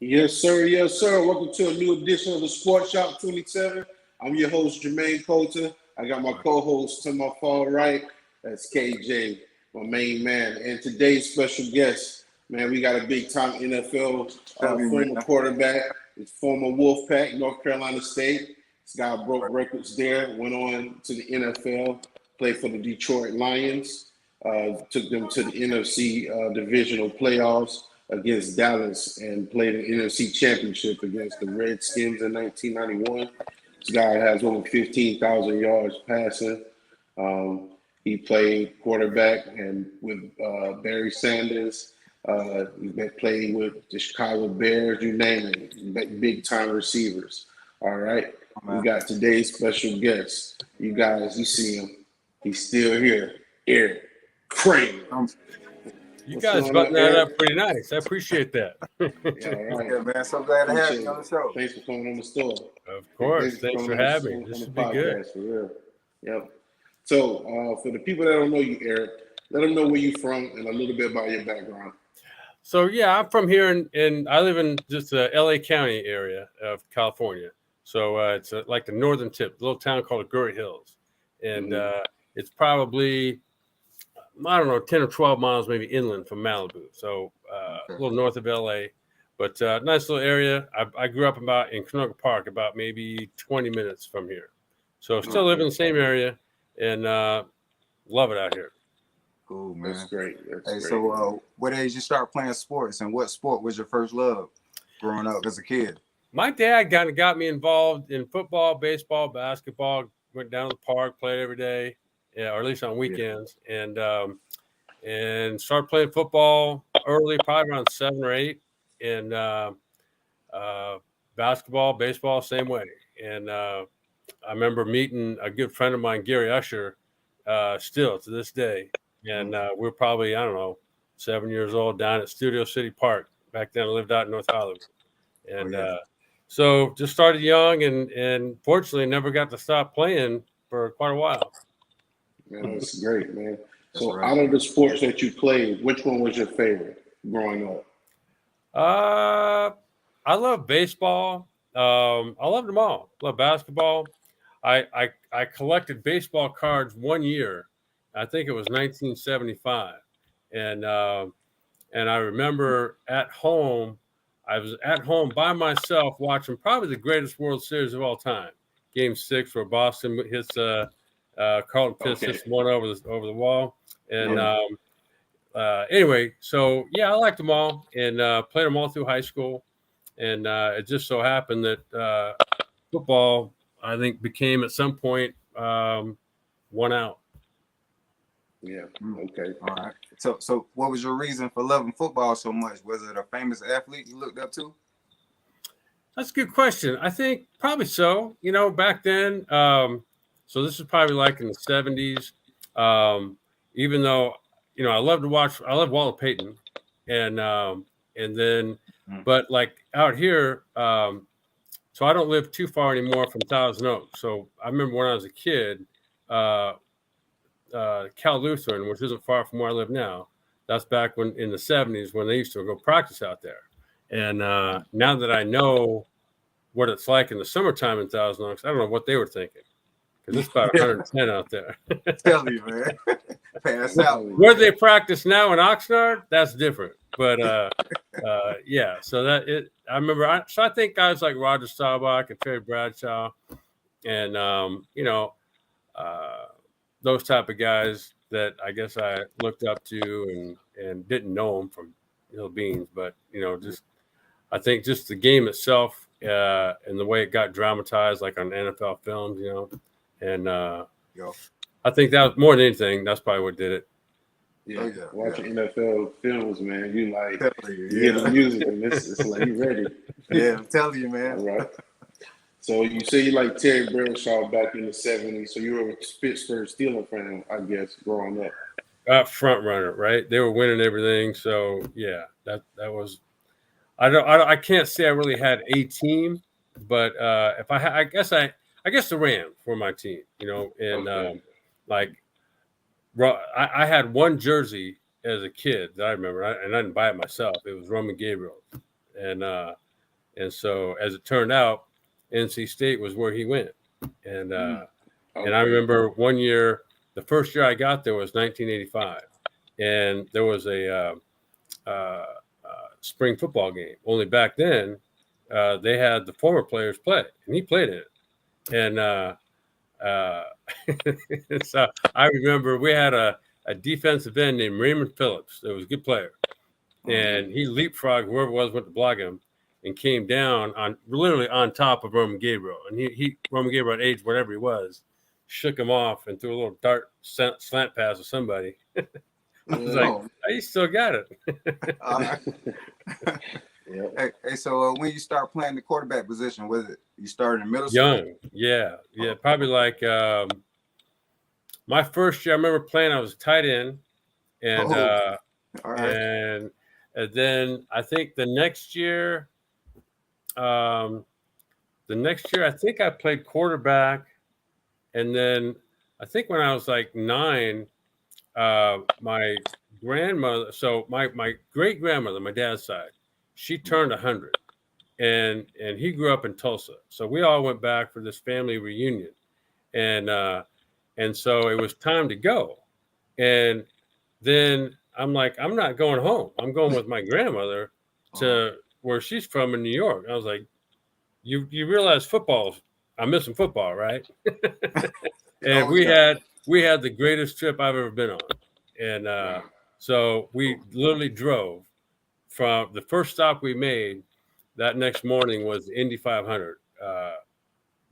Yes, sir. Yes, sir. Welcome to a new edition of the Sports Shop 27. I'm your host, Jermaine Coulter. I got my co-host to my far right. That's KJ, my main man. And today's special guest, man, we got a big-time NFL former quarterback. It's former Wolfpack, North Carolina State. This guy broke records there, went on to the NFL, played for the Detroit Lions, took them to the NFC divisional playoffs against Dallas and played an NFC championship against the Redskins in 1991. This guy has over 15,000 yards passing. He played quarterback and with Barry Sanders. He played with the Chicago Bears, you name it, big-time receivers. All right. We got today's special guest. You guys, you see him. He's still here. Erik, Kramer. You guys button that up pretty nice. I appreciate that. Yeah, all right. Yeah, man. So glad to have you on the show. Thanks for coming on the store. Of course. Thanks for having me. This will be good. For real. Yep. So, for the people that don't know you, Erik, let them know where you're from and a little bit about your background. So, yeah, I'm from here, and I live in just the L.A. County area of California. So, it's like the northern tip, a little town called Gurry Hills. And it's probably, I don't know, 10 or 12 miles maybe inland from Malibu. So a little north of LA, but nice little area. I grew up in Canoga Park, about maybe 20 minutes from here. So still live in the same area and love it out here. Cool, man. That's great. So what age you start playing sports, and what sport was your first love growing up as a kid? My dad kind of got me involved in football, baseball, basketball. Went down to the park, played every day. Yeah, or at least on weekends, and started playing football early, probably around 7 or 8, and basketball, baseball, same way. And I remember meeting a good friend of mine, Gary Usher, still to this day, and we're probably, I don't know, 7 years old down at Studio City Park. Back then, I lived out in North Hollywood, and so just started young, and fortunately, never got to stop playing for quite a while. Man, that's great, man. So out of the sports that you played, which one was your favorite growing up? I love baseball. I love them all. Love basketball. I collected baseball cards one year. I think it was 1975. And I remember at home, I was at home by myself watching probably the greatest World Series of all time. Game 6 where Boston hits Carlton Fisk just one over the wall, and anyway, so yeah, I liked them all and played them all through high school, and it just so happened that football, I think, became at some point one out. Yeah. Okay. All right. So what was your reason for loving football so much? Was it a famous athlete you looked up to? That's a good question. I think probably so. You know, back then. So this is probably like in the 70s. Even though, you know, I love Walter Payton, and then, but like out here, so I don't live too far anymore from Thousand Oaks. So I remember when I was a kid, Cal Lutheran, which isn't far from where I live now. That's back when in the 70s when they used to go practice out there. And now that I know what it's like in the summertime in Thousand Oaks, I don't know what they were thinking. Because it's about 110 out there. Tell you, man. Pass out. Where they practice now in Oxnard, that's different. But yeah, so I remember. I think guys like Roger Staubach and Terry Bradshaw, and you know, those type of guys that I guess I looked up to and didn't know them from beans, but you know, just I think just the game itself and the way it got dramatized, like on NFL films, you know. And I think that was more than anything. That's probably what did it. Yeah, watching NFL films, man, you like you hear the music and it's like you ready. Yeah, I'm telling you, man. All right. So you say you like Terry Bradshaw back in the 70s. So you were a Pittsburgh Steelers fan, I guess, growing up. Front runner, right? They were winning everything. So yeah, that was. I can't say I really had a team, but if I guess the Rams were my team, you know, and I had one jersey as a kid that I remember, and I didn't buy it myself. It was Roman Gabriel, and And so, as it turned out, NC State was where he went. And and I remember one year, the first year I got there was 1985, and there was a spring football game. Only back then, they had the former players play, and he played in it. And so I remember we had a defensive end named Raymond Phillips that was a good player, and he leapfrogged whoever it was went to block him, and came down on literally on top of Roman Gabriel, and he Roman Gabriel at age whatever he was, shook him off and threw a little dart slant pass to somebody. I was like, oh, you still got it. Hey, so when you start playing the quarterback position, was it you started in middle school? Young, yeah, probably like my first year. I remember playing. I was a tight end, and and then I think the next year, I think I played quarterback, and then I think when I was like 9. My grandmother, so my great grandmother, my dad's side, she turned 100, and he grew up in Tulsa. So we all went back for this family reunion, and so it was time to go. And then I'm like, I'm not going home. I'm going with my grandmother to where she's from in New York. I was like, you realize I'm missing football, right? And we had the greatest trip I've ever been on. And so we literally drove from the first stop we made that next morning was the Indy 500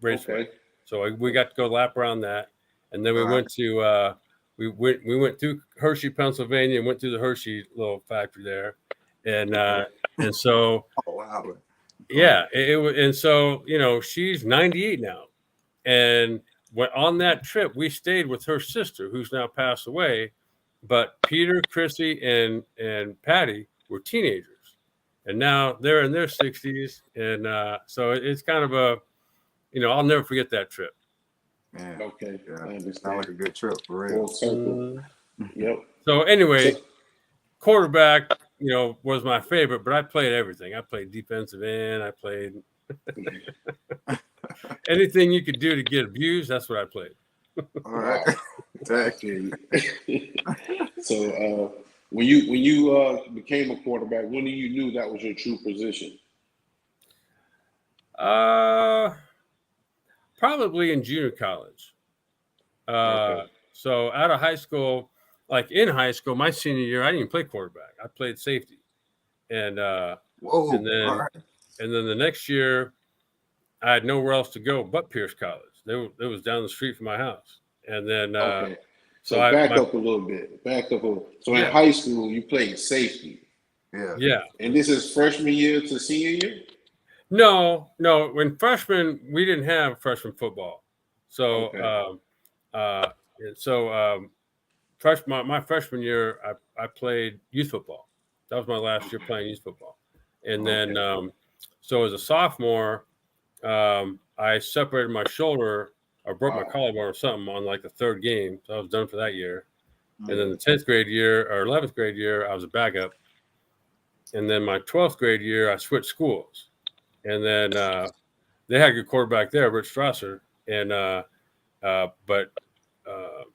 raceway. Okay. So we got to go lap around that. And then we went to, we went through Hershey, Pennsylvania, and went through the Hershey little factory there. And so, yeah, it was, and so, she's 98 now. And on that trip, we stayed with her sister, who's now passed away. But Peter, Chrissy, and Patty were teenagers, and now they're in their 60s. And so it's kind of a, I'll never forget that trip. Man, okay, it sounds like a good trip for real. Full circle. Yep. So anyway, quarterback, was my favorite, but I played everything. I played defensive end. I played anything you could do to get abused. That's what I played. All right. Exactly. So when you became a quarterback, when you knew that was your true position? Probably in junior college. So out of high school, like in high school, my senior year, I didn't even play quarterback. I played safety, and and then the next year, I had nowhere else to go but Pierce College. It was down the street from my house. And then, so back up a little bit. So in high school, you played safety. Yeah. And this is freshman year to senior year? No. When freshman, we didn't have freshman football. So, my freshman year, I played youth football. That was my last year playing youth football. And then, so as a sophomore, I separated my shoulder. I broke my collarbone or something on like the third game. So I was done for that year. And then the 10th grade year or 11th grade year, I was a backup. And then my 12th grade year, I switched schools. And then they had a good quarterback there, Rich Strasser. And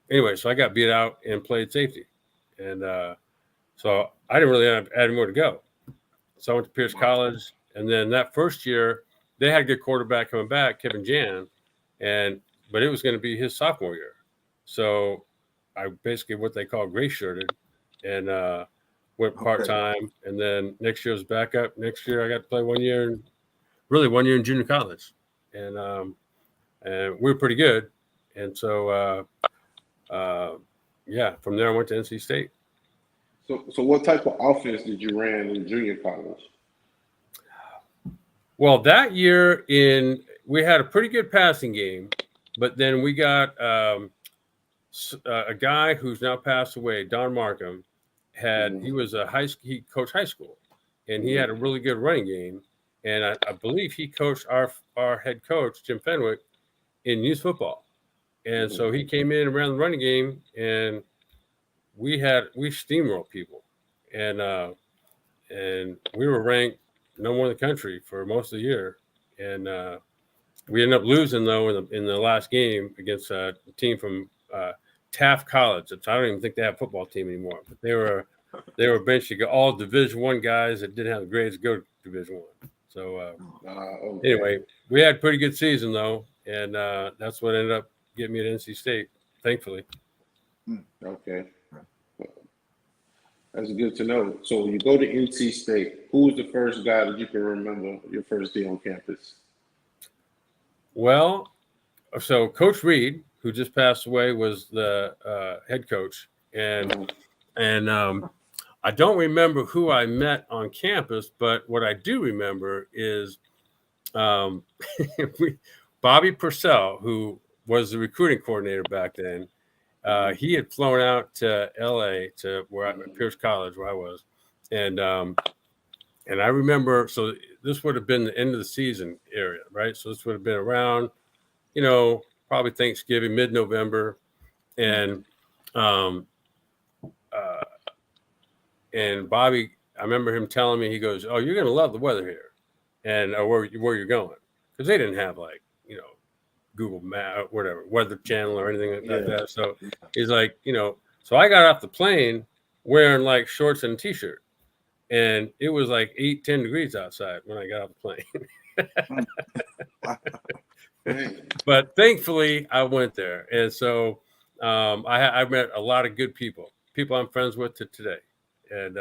anyway, so I got beat out and played safety. And so I didn't really have anywhere to go. So I went to Pierce College. And then that first year, they had a good quarterback coming back, Kevin Jan. But it was going to be his sophomore year. So I basically what they call gray shirted and went part-time. And then next year was backup. Next year I got to play 1 year in junior college. And we were pretty good. And so, from there I went to NC State. So what type of offense did you run in junior college? Well, that year we had a pretty good passing game. But then we got a guy who's now passed away, Don Markham. He was he coached high school, and he had a really good running game. And I believe he coached our head coach Jim Fenwick in youth football. And so he came in and ran the running game, and we steamrolled people, and we were ranked number one in the country for most of the year, and we ended up losing though in the last game against a team from Taft College. I don't even think they have a football team anymore, but they were basically all Division I guys that didn't have the grades to go to Division I. So anyway, we had a pretty good season though, and that's what ended up getting me at NC State, thankfully. Okay. That's good to know. So when you go to NC State, who was the first guy that you can remember your first day on campus? Well, so Coach Reed, who just passed away, was the head coach, and I don't remember who I met on campus, but what I do remember is Bobby Purcell, who was the recruiting coordinator back then. He had flown out to L.A. to Pierce College, where I was, and I remember. So this would have been the end of the season area, right? So this would have been around, probably Thanksgiving, mid-November, and Bobby, I remember him telling me, he goes, "Oh, you're gonna love the weather here," and where you're going, because they didn't have Google Map, whatever, Weather Channel or anything like that. So he's like, so I got off the plane wearing like shorts and a t-shirt, and it was like 8-10 degrees outside when I got off the plane. But thankfully I went there. And so I met a lot of good people I'm friends with to today. And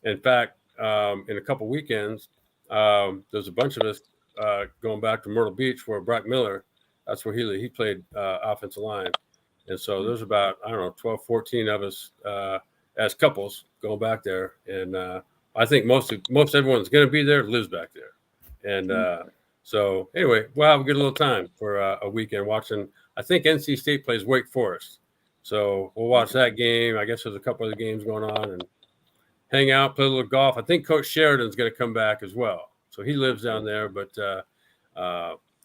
in fact, in a couple weekends, there's a bunch of us going back to Myrtle Beach where Brock Miller, that's where he played offensive line. And so there's about, 12, 14 of us as couples going back there. And I think most everyone's going to be there lives back there. And so anyway, we'll have a good little time for a weekend watching. I think NC State plays Wake Forest. So we'll watch that game. I guess there's a couple other games going on and hang out, play a little golf. I think Coach Sheridan's going to come back as well. So he lives down there, but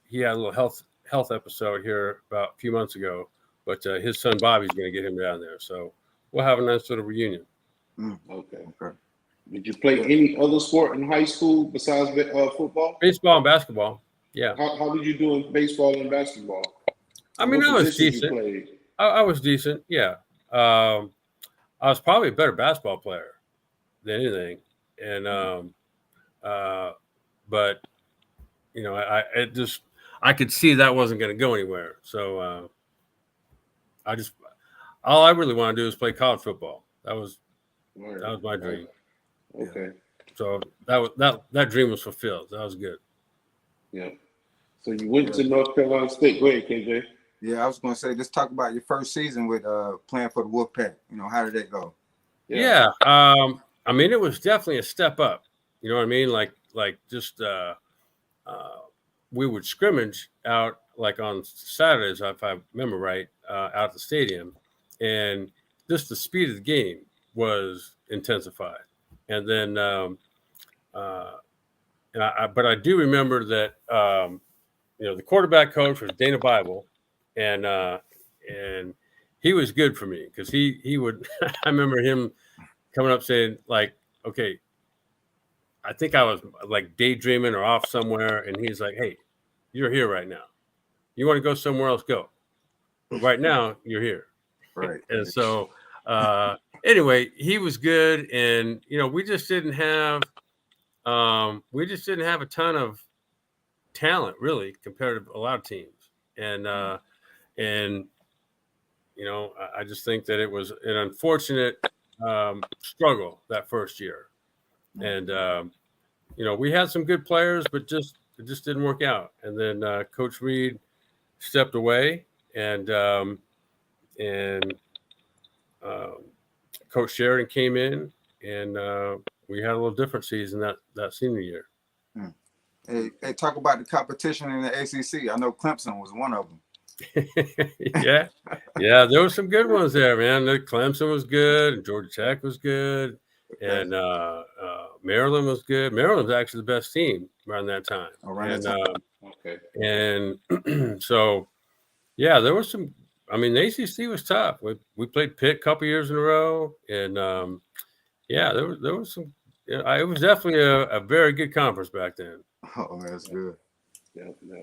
he had a little health episode here about a few months ago, but his son Bobby's going to get him down there. So we'll have a nice sort of reunion. Okay. Did you play any other sport in high school besides football? Baseball and basketball. Yeah. How did you do in baseball and basketball? I mean, I was decent. I was decent. Yeah. I was probably a better basketball player than anything. And, but I could see that wasn't going to go anywhere. So all I really want to do is play college football. That was my dream. Okay. So that dream was fulfilled. That was good. Yeah. So you went to North Carolina State. Go ahead, KJ. Yeah, I was going to say, let's talk about your first season with playing for the Wolfpack. How did that go? Yeah. I mean, it was definitely a step up. You know what I mean? Like just we would scrimmage out like on Saturdays, if I remember right, out at the stadium, and just the speed of the game was intensified. And then, but I do remember that the quarterback coach was Dana Bible, and he was good for me because he would. I remember him coming up saying like, okay, I think I was like daydreaming or off somewhere, and he's like, hey, you're here right now. You want to go somewhere else, go. But right now, you're here. Right. And so anyway, he was good, and we just didn't have a ton of talent really compared to a lot of teams. And I just think that it was an unfortunate struggle that first year. And we had some good players, but it just didn't work out. And then Coach Reed stepped away, and Coach Sheridan came in, and we had a little different season that senior year. Hey, talk about the competition in the ACC. I know Clemson was one of them. Yeah, there were some good ones there, man. Clemson was good, and Georgia Tech was good, and Maryland was good. Maryland was actually the best team around that time. And so, yeah, there was some. I mean, the ACC was tough. We played Pitt a couple years in a row, and there was some Yeah, it was definitely a very good conference back then. Oh, that's good. Yeah, yeah.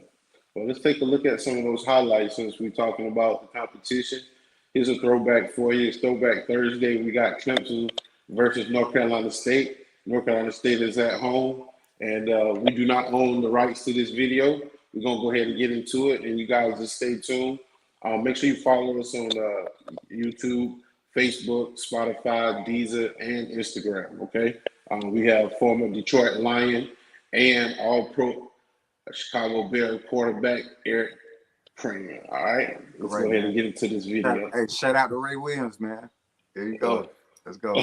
Well, let's take a look at some of those highlights since we're talking about the competition. Here's a throwback for you. It's Throwback Thursday. We got Clemson versus North Carolina State. North Carolina State is at home, and we do not own the rights to this video. We're going to go ahead and get into it, and you guys just stay tuned. Make sure you follow us on YouTube, Facebook, Spotify, Deezer, and Instagram, okay? We have former Detroit Lion and All-Pro Chicago Bears quarterback Erik Kramer. All right, let's Right, go ahead man. and get into this video. Hey, shout out to Ray Williams, man. There you go. Let's go.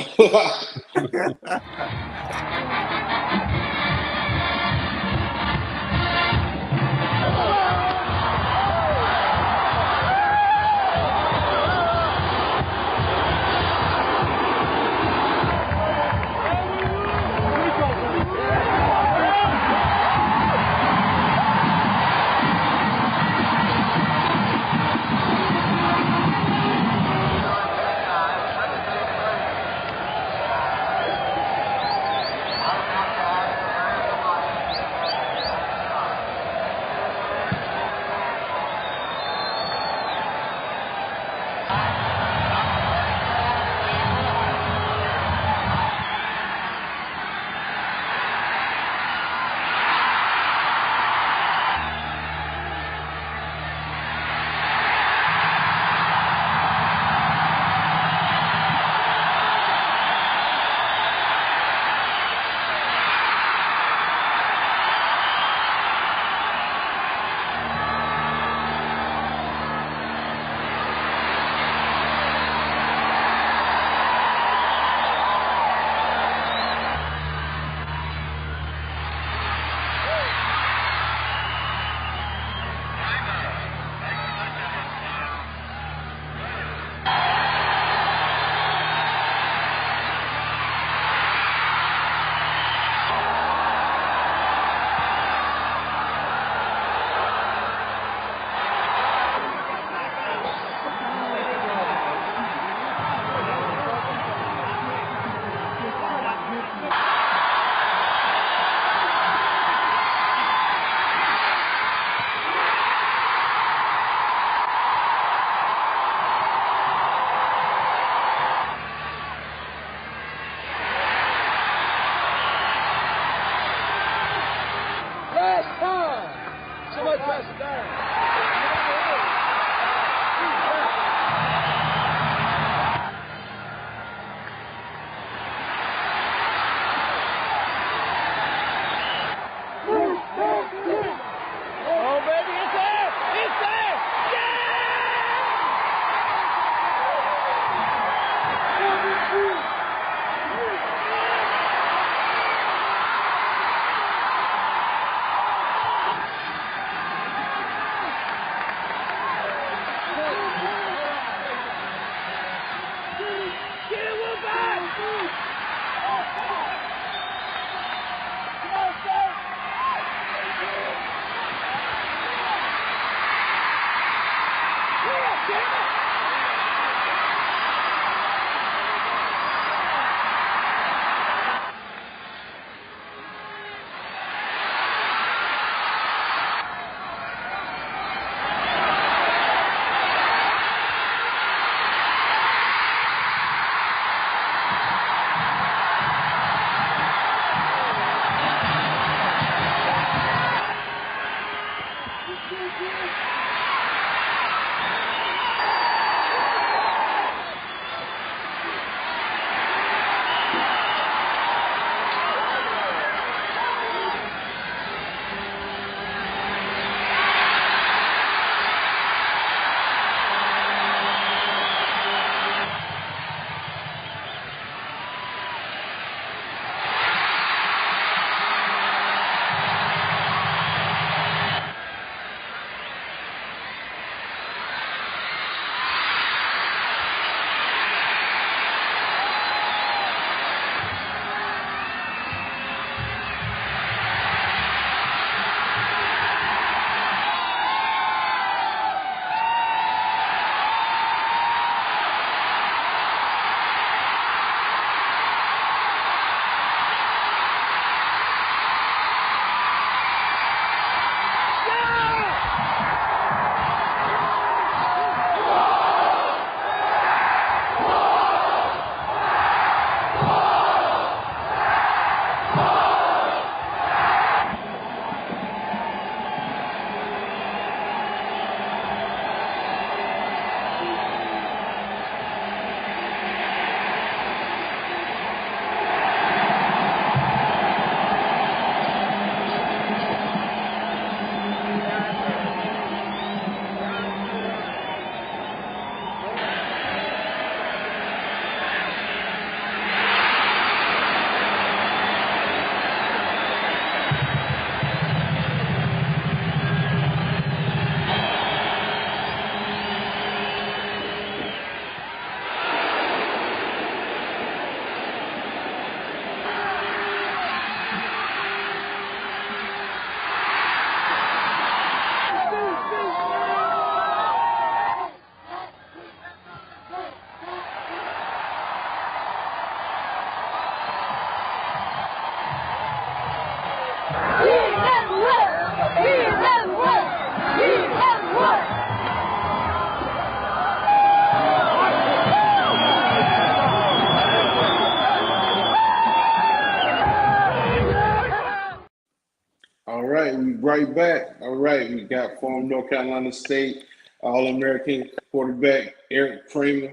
right back. All right, we got former North Carolina State All-American quarterback Erik Kramer.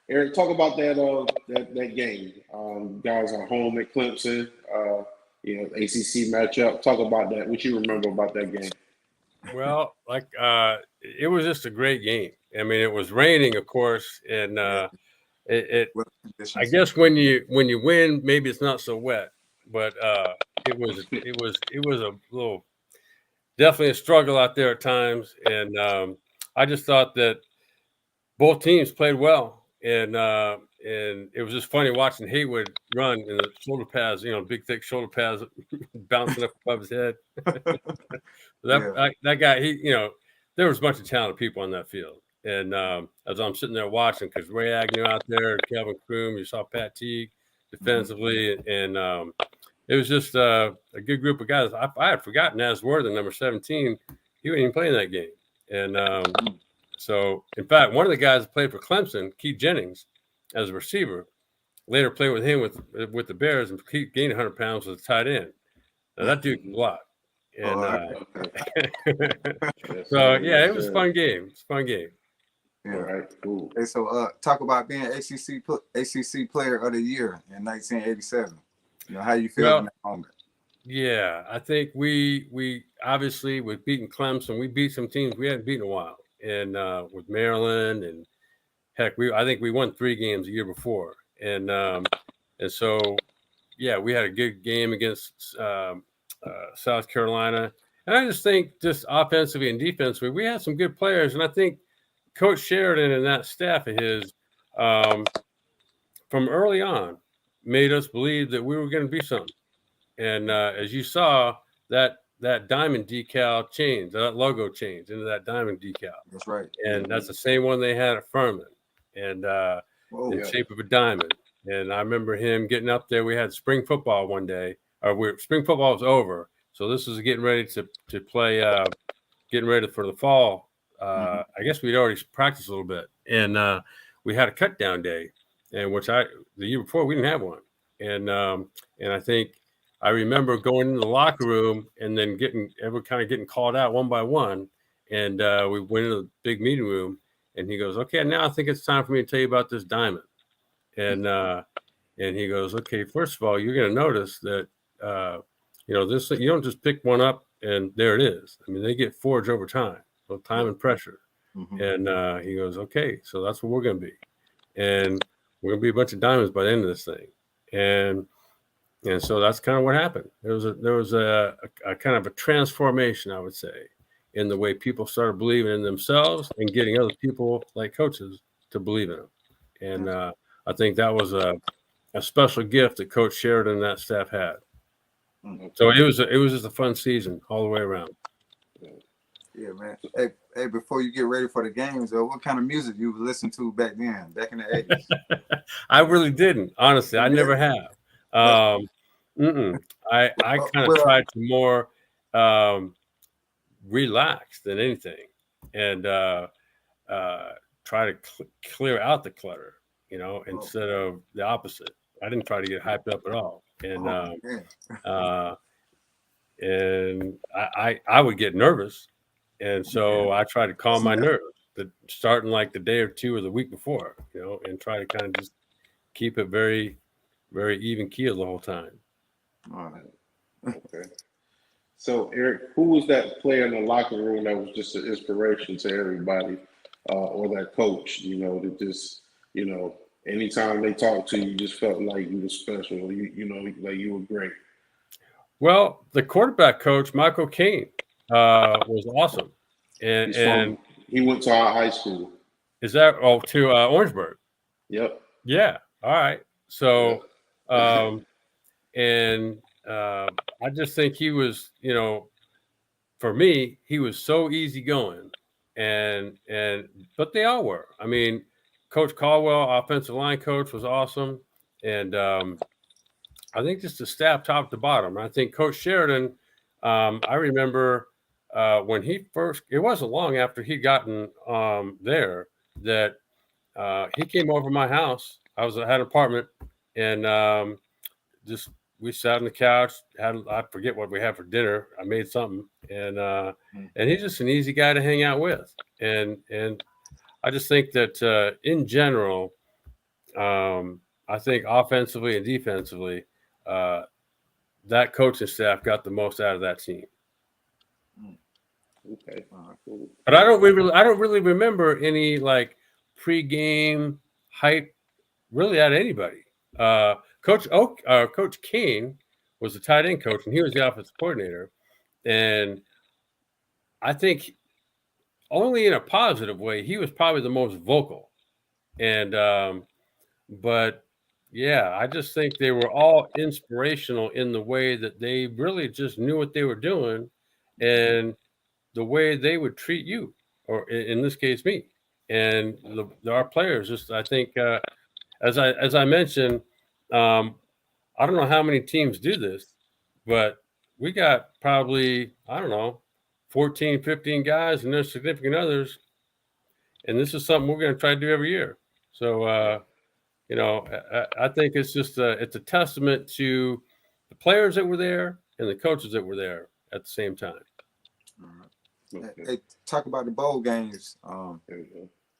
Erik, talk about that game. Guys are home at Clemson. ACC matchup. Talk about that. What you remember about that game? Well, it was just a great game. I mean, it was raining, of course, and I guess when you win, maybe it's not so wet, but it was a little definitely a struggle out there at times, and I just thought that both teams played well, and it was just funny watching Haywood run in the shoulder pads, big thick shoulder pads bouncing up above his head. That guy, there was a bunch of talented people on that field. And as I'm sitting there watching, because Ray Agnew out there, Kelvin Croom, you saw Pat Teague defensively, and it was just a good group of guys. I had forgotten Asworthen, number 17. He wasn't even playing that game. And so, in fact, one of the guys that played for Clemson, Keith Jennings, as a receiver, later played with him with the Bears, and Keith gained 100 pounds as a tight end. Now, that dude can block. And so, yeah, it was a fun game. It's a fun game. Yeah. All right, cool. Hey, so talk about being ACC Player of the Year in 1987. How you feel in that moment? Yeah, I think we obviously with beating Clemson, we beat some teams we hadn't beaten in a while, and with Maryland, and heck, I think we won 3 games a year before, and so yeah, we had a good game against South Carolina, and I just think just offensively and defensively, we had some good players, and I think Coach Sheridan and that staff of his, from early on, made us believe that we were going to be something. And as you saw, that diamond decal changed, that logo changed into that diamond decal. That's right. And that's the same one they had at Furman, and in shape of a diamond. And I remember him getting up there. We had spring football one day, spring football was over, so this was getting ready to play, getting ready for the fall. I guess we'd already practiced a little bit, and we had a cut down day, and the year before we didn't have one, and I think I remember going into the locker room and then getting called out one by one, and we went into the big meeting room, and he goes, "Okay, now I think it's time for me to tell you about this diamond," and he goes, "Okay, first of all, you're going to notice that this, you don't just pick one up and there it is. I mean, they get forged over time. So time and pressure." And he goes, "Okay, so that's what we're going to be. And we're going to be a bunch of diamonds by the end of this thing." And so that's kind of what happened. There was a kind of a transformation, I would say, in the way people started believing in themselves and getting other people like coaches to believe in them. And I think that was a special gift that Coach Sheridan and that staff had. So it was just a fun season all the way around. Yeah, man. Hey, before you get ready for the games, what kind of music you listen to back in the 80s? I really didn't, honestly. I never have. I kind of tried to more relax than anything, and try to clear out the clutter, instead of the opposite. I didn't try to get hyped up at all, and I would get nervous. And so I try to calm my nerves, starting like the day or two or the week before, and try to kind of just keep it very, very even keel the whole time. All right. Okay. So, Erik, who was that player in the locker room that was just an inspiration to everybody, or that coach, that just, anytime they talked to you, you just felt like you were special, like you were great? Well, the quarterback coach, Michael Kane, was awesome, and he went to our high school. Is that to Orangeburg? Yep. Yeah. All right. So, and I just think he was, for me, he was so easygoing, but they all were. I mean, Coach Caldwell, offensive line coach, was awesome, and I think just the staff top to bottom. I think Coach Sheridan, I remember when it wasn't long after he'd gotten there that he came over my house. I had an apartment, and just we sat on the couch. I forget what we had for dinner. I made something, and he's just an easy guy to hang out with. And I just think that in general, I think offensively and defensively, that coaching staff got the most out of that team. Okay. But I don't really remember any like pregame hype really out of anybody. Coach Kane was the tight end coach, and he was the offensive coordinator. And I think only in a positive way, he was probably the most vocal. And but yeah, I just think they were all inspirational in the way that they really just knew what they were doing, and the way they would treat you, or in this case, me. And our players just, I think, as I mentioned, I don't know how many teams do this, but we got probably, I don't know, 14, 15 guys and their significant others. And this is something we're going to try to do every year. So, I think it's just it's a testament to the players that were there and the coaches that were there at the same time. Hey, talk about the bowl games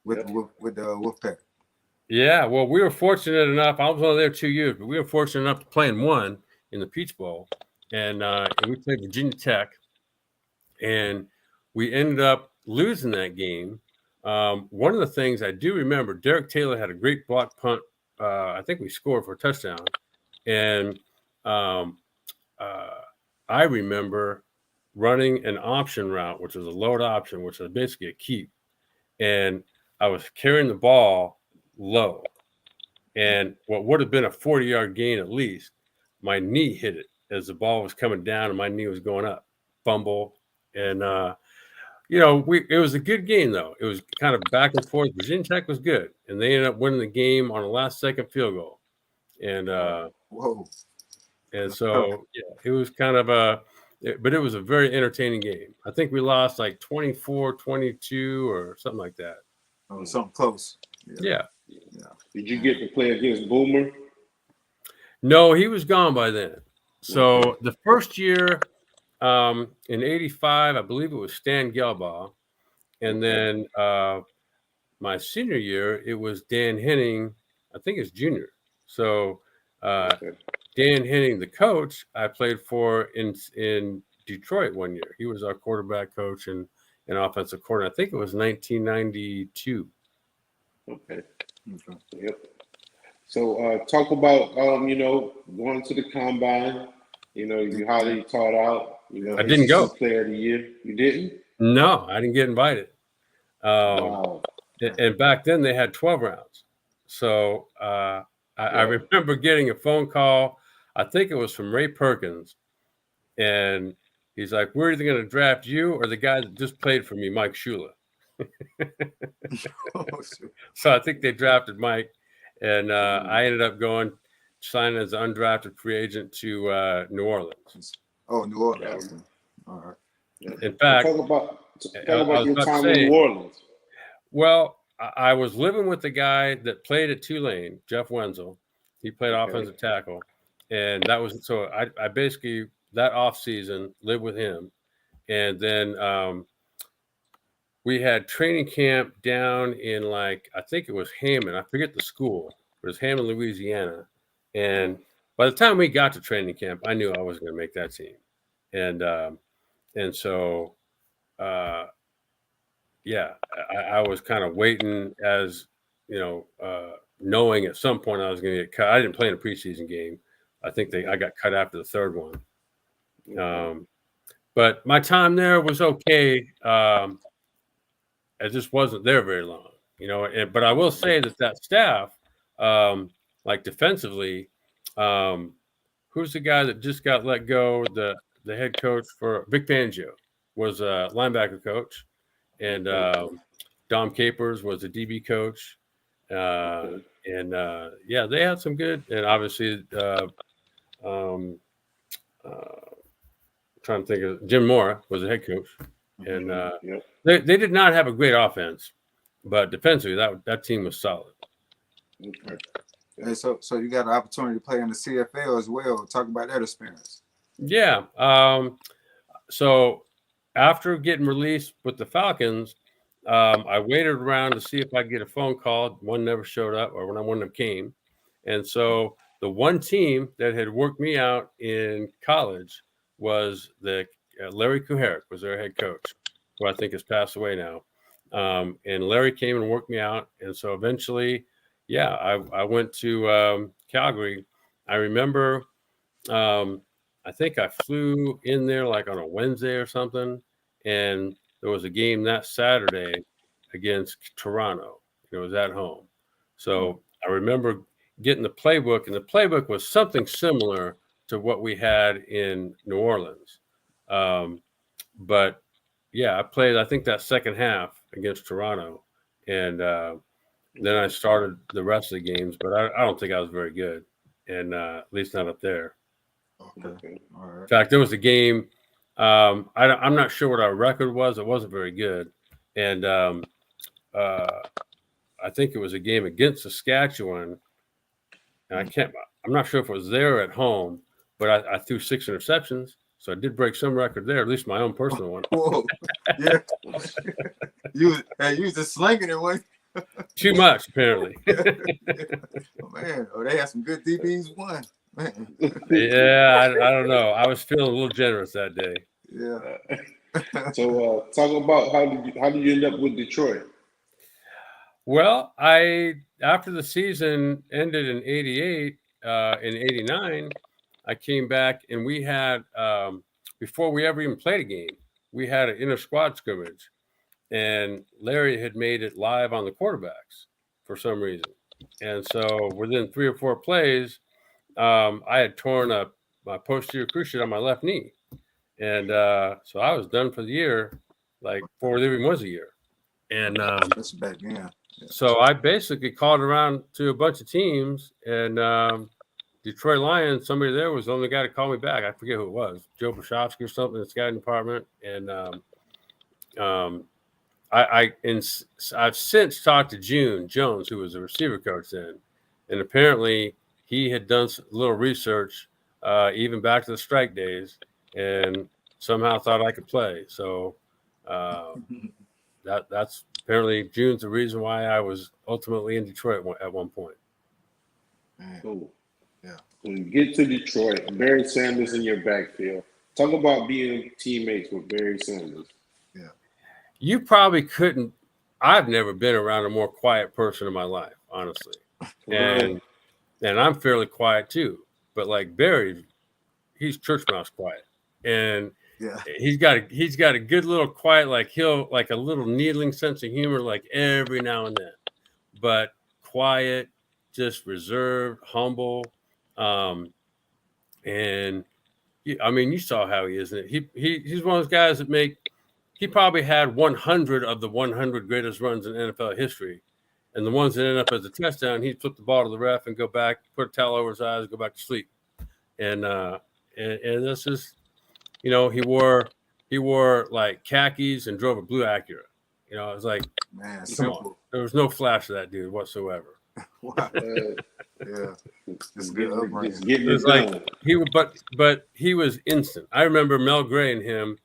with the Wolfpack. Yeah, well, we were fortunate enough. I was only there 2 years, but we were fortunate enough to play in one in the Peach Bowl, and we played Virginia Tech, and we ended up losing that game. One of the things I do remember, Derek Taylor had a great block punt. I think we scored for a touchdown, and I remember running an option route, which was a load option, which was basically a keep, and I was carrying the ball low, and what would have been a 40-yard gain at least, my knee hit it as the ball was coming down and my knee was going up. Fumble, and it was a good game though. It was kind of back and forth. Virginia Tech was good, and they ended up winning the game on a last-second field goal. And and so it was kind of but it was a very entertaining game. I think we lost like 24-22 or something like that. Oh, something close. Yeah. Did you get to play against Boomer? No, he was gone by then. So the first year in '85, I believe it was Stan Gelbaugh. And then my senior year, it was Dan Henning, I think it's junior. So Dan Henning, the coach, I played for in Detroit one year. He was our quarterback coach and offensive coordinator. I think it was 1992. Okay. Yep. So talk about going to the combine. You highly taught out. I didn't go. Player of the year. You didn't? No, I didn't get invited. Wow. And back then they had 12 rounds. So I remember getting a phone call. I think it was from Ray Perkins, and he's like, "We're either going to draft you or the guy that just played for me, Mike Shula." So I think they drafted Mike, and I ended up signing as an undrafted free agent to New Orleans. Oh, New Orleans. All right. In fact, talk about your time in New Orleans. Well, I was living with the guy that played at Tulane, Jeff Wenzel. He played offensive tackle, and that was so. I basically that off season lived with him, and then we had training camp down in I think it was Hammond. I forget the school. It was Hammond, Louisiana. And by the time we got to training camp, I knew I wasn't going to make that team. And so, I was kind of waiting as, knowing at some point I was going to get cut. I didn't play in a preseason game. I think I got cut after the third one. But my time there was okay. I just wasn't there very long, but I will say that staff, defensively, who's the guy that just got let go? The head coach for Vic Fangio was a linebacker coach, and Dom Capers was a DB coach. And they had some good, and obviously, trying to think of Jim Mora was the head coach. And they did not have a great offense, but defensively that team was solid. Okay. And so you got an opportunity to play in the CFL as well. Talk about that experience. Yeah. So after getting released with the Falcons, I waited around to see if I'd get a phone call. One never showed up, or when one of them came. And so the one team that had worked me out in college was the Larry Kuharich was their head coach, who I think has passed away now. And Larry came and worked me out. And so eventually, yeah, I went to Calgary. I remember I think I flew in there like on a Wednesday or something, and there was a game that Saturday against Toronto. It was at home. So I remember getting the playbook, and the playbook was something similar to what we had in New Orleans. But yeah, I played, I think, that second half against Toronto, and then I started the rest of the games, but I don't think I was very good, and at least not up there. Okay. All right. In fact, there was a game. I'm not sure what our record was. It wasn't very good, and I think it was a game against Saskatchewan. And I'm not sure if it was there or at home, but I threw 6 interceptions, so I did break some record there, at least my own personal one. Whoa. Yeah. you was just slinging it, wasn't you? Too much, apparently. Oh, man. Oh, they had some good DBs. One. Man. Yeah, I don't know. I was feeling a little generous that day. Yeah. So talk about how did you end up with Detroit? Well, after the season ended in '88, in '89, I came back and we had before we ever even played a game, we had an inter squad scrimmage, and Larry had made it live on the quarterbacks for some reason, and so within 3 or 4 plays, I had torn up my posterior cruciate on my left knee, and so I was done for the year, like before there even was a year, and That's back then. Yeah. so I basically called around to a bunch of teams, and Detroit Lions, somebody there was the only guy to call me back. I forget who it was, Joe Bashofsky or something, the scouting department. And I've since talked to June Jones, who was a receiver coach then, and apparently he had done a little research, even back to the strike days, and somehow thought I could play. So that's apparently June's the reason why I was ultimately in Detroit at one point. Cool. Yeah. When you get to Detroit, Barry Sanders in your backfield. Talk about being teammates with Barry Sanders. Yeah. You probably couldn't. I've never been around a more quiet person in my life, honestly. And I'm fairly quiet too. But like Barry, he's church mouse quiet. And yeah, he's got a good little quiet, like he'll like a little needling sense of humor, like every now and then. But quiet, just reserved, humble. And I mean, you saw how he is. He's one of those guys that he probably had 100 of the 100 greatest runs in NFL history. And the ones that end up as a touchdown, he'd flip the ball to the ref and go back, put a towel over his eyes, go back to sleep. And this is, he wore like khakis and drove a blue Acura. It was like, man, come simple. on. There was no flash of that dude whatsoever. Wow. Yeah, it's good upbringing. It was like but he was instant. I remember Mel Gray and him.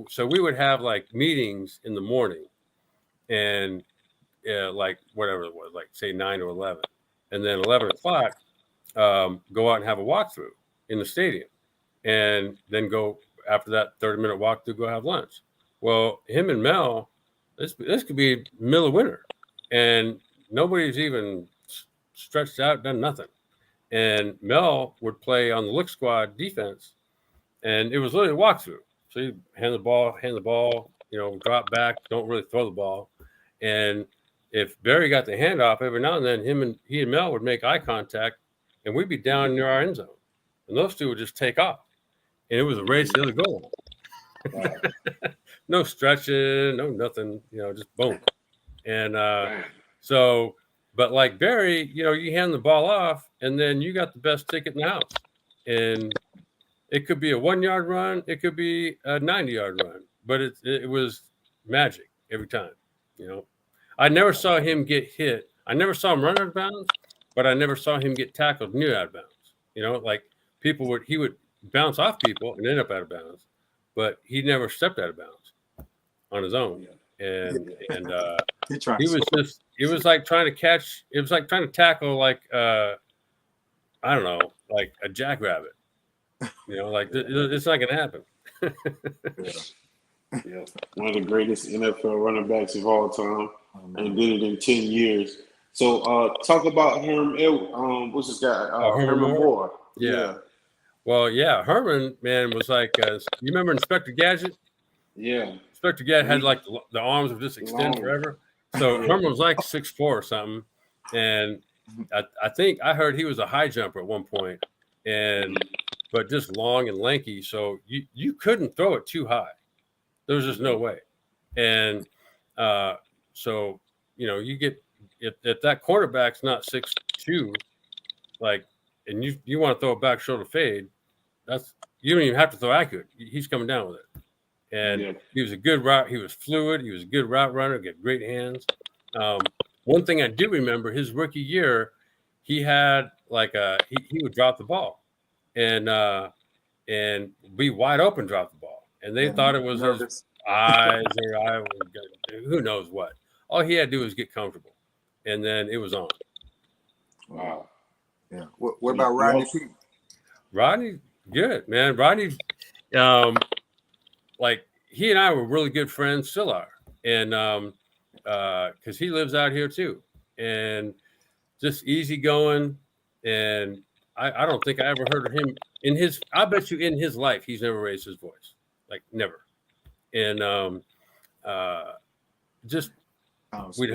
So we would have like meetings in the morning, and like whatever it was, like say 9 or 11, and then 11 o'clock, go out and have a walkthrough in the stadium, and then go after that 30-minute walkthrough, go have lunch. Well, him and Mel, this could be middle of winter, and nobody's even stretched out, done nothing. And Mel would play on the look squad defense, and it was literally a walkthrough. So you hand the ball, drop back, don't really throw the ball. And if Barry got the handoff, every now and then he and Mel would make eye contact, and we'd be down near our end zone. And those two would just take off. And it was a race to the goal. Wow. No stretching, no nothing, just boom. And but like Barry, you hand the ball off, and then you got the best ticket in the house. And it could be a 1-yard run, it could be a 90-yard run, but it was magic every time. I never saw him get hit. I never saw him run out of bounds, but I never saw him get tackled near out of bounds. You know, like he would bounce off people and end up out of bounds, but he never stepped out of bounds on his own. And it was like trying to tackle like I don't know, like a jackrabbit. You know, like it's not gonna happen. Yeah, one of the greatest NFL running backs of all time, and did it in 10 years. So, talk about what's this guy? Herman Moore. Yeah. Well, yeah, Herman, man, was like, you remember Inspector Gadget? Yeah. Inspector Gadget had like the arms would just extend forever. So Herman was like 6'4" or something, and I think I heard he was a high jumper at one point, but just long and lanky. So you couldn't throw it too high. There was just no way. And so, you know, you get if that quarterback's not 6'2", like, and you want to throw a back shoulder fade, you don't even have to throw accurate. He's coming down with it. And he was a good route. He was fluid. He was a good route runner. Got great hands. One thing I do remember, his rookie year, he had like he would drop the ball, and be wide open, drop the ball, and they thought it was his eyes or who knows what. All he had to do was get comfortable, and then it was on. Wow. Yeah. What about Rodney Peete? Rodney, good, man. Rodney, like he and I were really good friends, still are, and because he lives out here too, and just easygoing, and I don't think I ever heard of him I bet you in his life he's never raised his voice, like never, and just we'd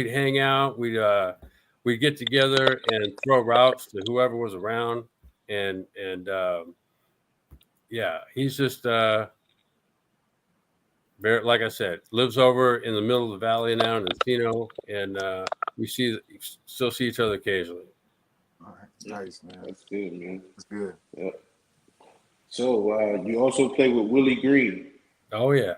hang out, we'd get together and throw routes to whoever was around, and yeah, he's just like I said, lives over in the middle of the valley now in Encino, and we still see each other occasionally. All right, nice, man. That's good, man. That's good. Yep. So you also play with Willie Green. Oh yeah.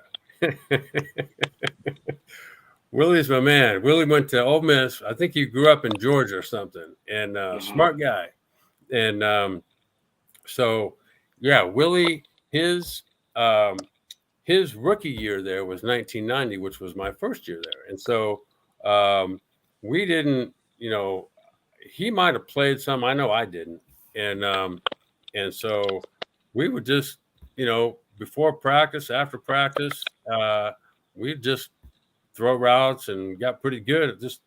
Willie's my man. Willie went to Ole Miss. I think he grew up in Georgia or something, and smart guy. And so yeah, Willie, his rookie year there was 1990, which was my first year there. And so we didn't, you know, he might have played some. I know I didn't. And so we would just, you know, before practice, after practice, we'd just throw routes and got pretty good at just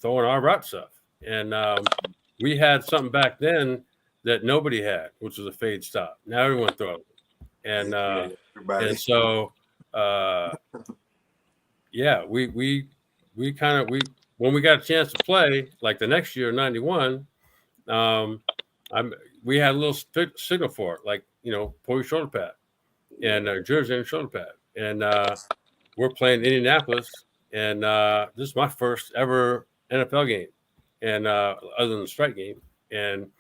throwing our route stuff. And we had something back then that nobody had, which was a fade stop. Now everyone throws it. And so, yeah, we when we got a chance to play, like the next year, 91, we had a little signal for it, like, you know, pull your shoulder pad and jersey and shoulder pad. And we're playing Indianapolis, and this is my first ever NFL game, and other than the strike game. And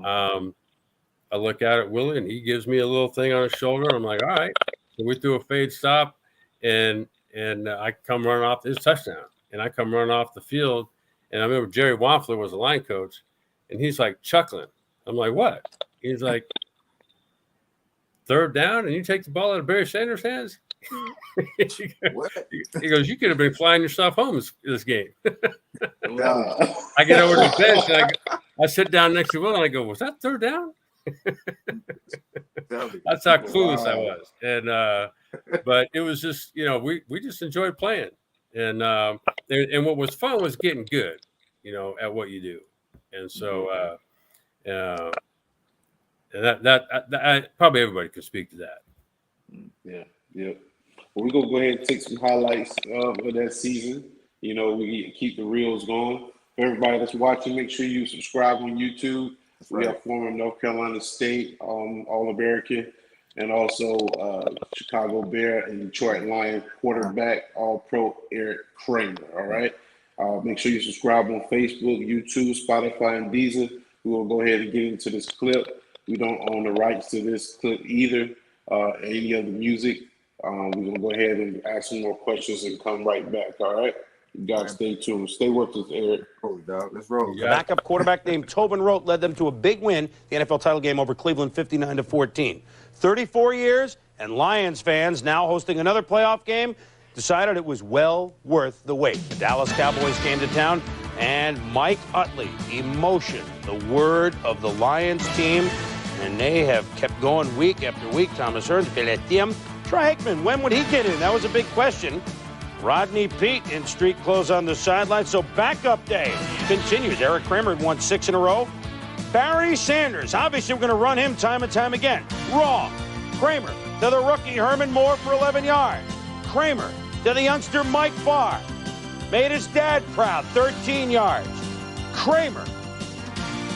I look out at Willie, and he gives me a little thing on his shoulder. I'm like, all right. So we threw a fade stop, and I come running off his touchdown, and I come running off the field. And I remember Jerry Wampler was the line coach, and he's like chuckling. I'm like, what? He's like, third down, and you take the ball out of Barry Sanders' hands? He goes, you could have been flying yourself home this game. I get over to the bench, and I sit down next to Will, and I go, was that third down? That's how clueless I was. And but it was just, you know, we just enjoyed playing, and what was fun was getting good, you know, at what you do. And so and that probably everybody could speak to that. Yeah. Well, we're gonna go ahead and take some highlights of that season. You know, we keep the reels going. For everybody that's watching, make sure you subscribe on YouTube. We have former North Carolina State All-American, and also Chicago Bear and Detroit Lion quarterback All-Pro Erik Kramer. All right. Make sure you subscribe on Facebook, YouTube, Spotify, and Deezer. We will go ahead and get into this clip. We don't own the rights to this clip either. Any other music. We're gonna go ahead and ask some more questions and come right back. All right. You got to stay tuned. Stay with us, Eric. Oh, dog. Let's roll. The backup quarterback named Tobin Rote led them to a big win, the NFL title game over Cleveland, 59-14. 34 years, and Lions fans now hosting another playoff game decided it was well worth the wait. The Dallas Cowboys came to town, and Mike Utley, emotion, the word of the Lions team, and they have kept going week after week. Thomas Hearns, Troy Aikman, when would he get in? That was a big question. Rodney Peete in street clothes on the sideline. So backup day continues. Erik Kramer had won 6 in a row. Barry Sanders, obviously we're going to run him time and time again. Wrong. Kramer to the rookie Herman Moore for 11 yards. Kramer to the youngster Mike Farr. Made his dad proud, 13 yards. Kramer.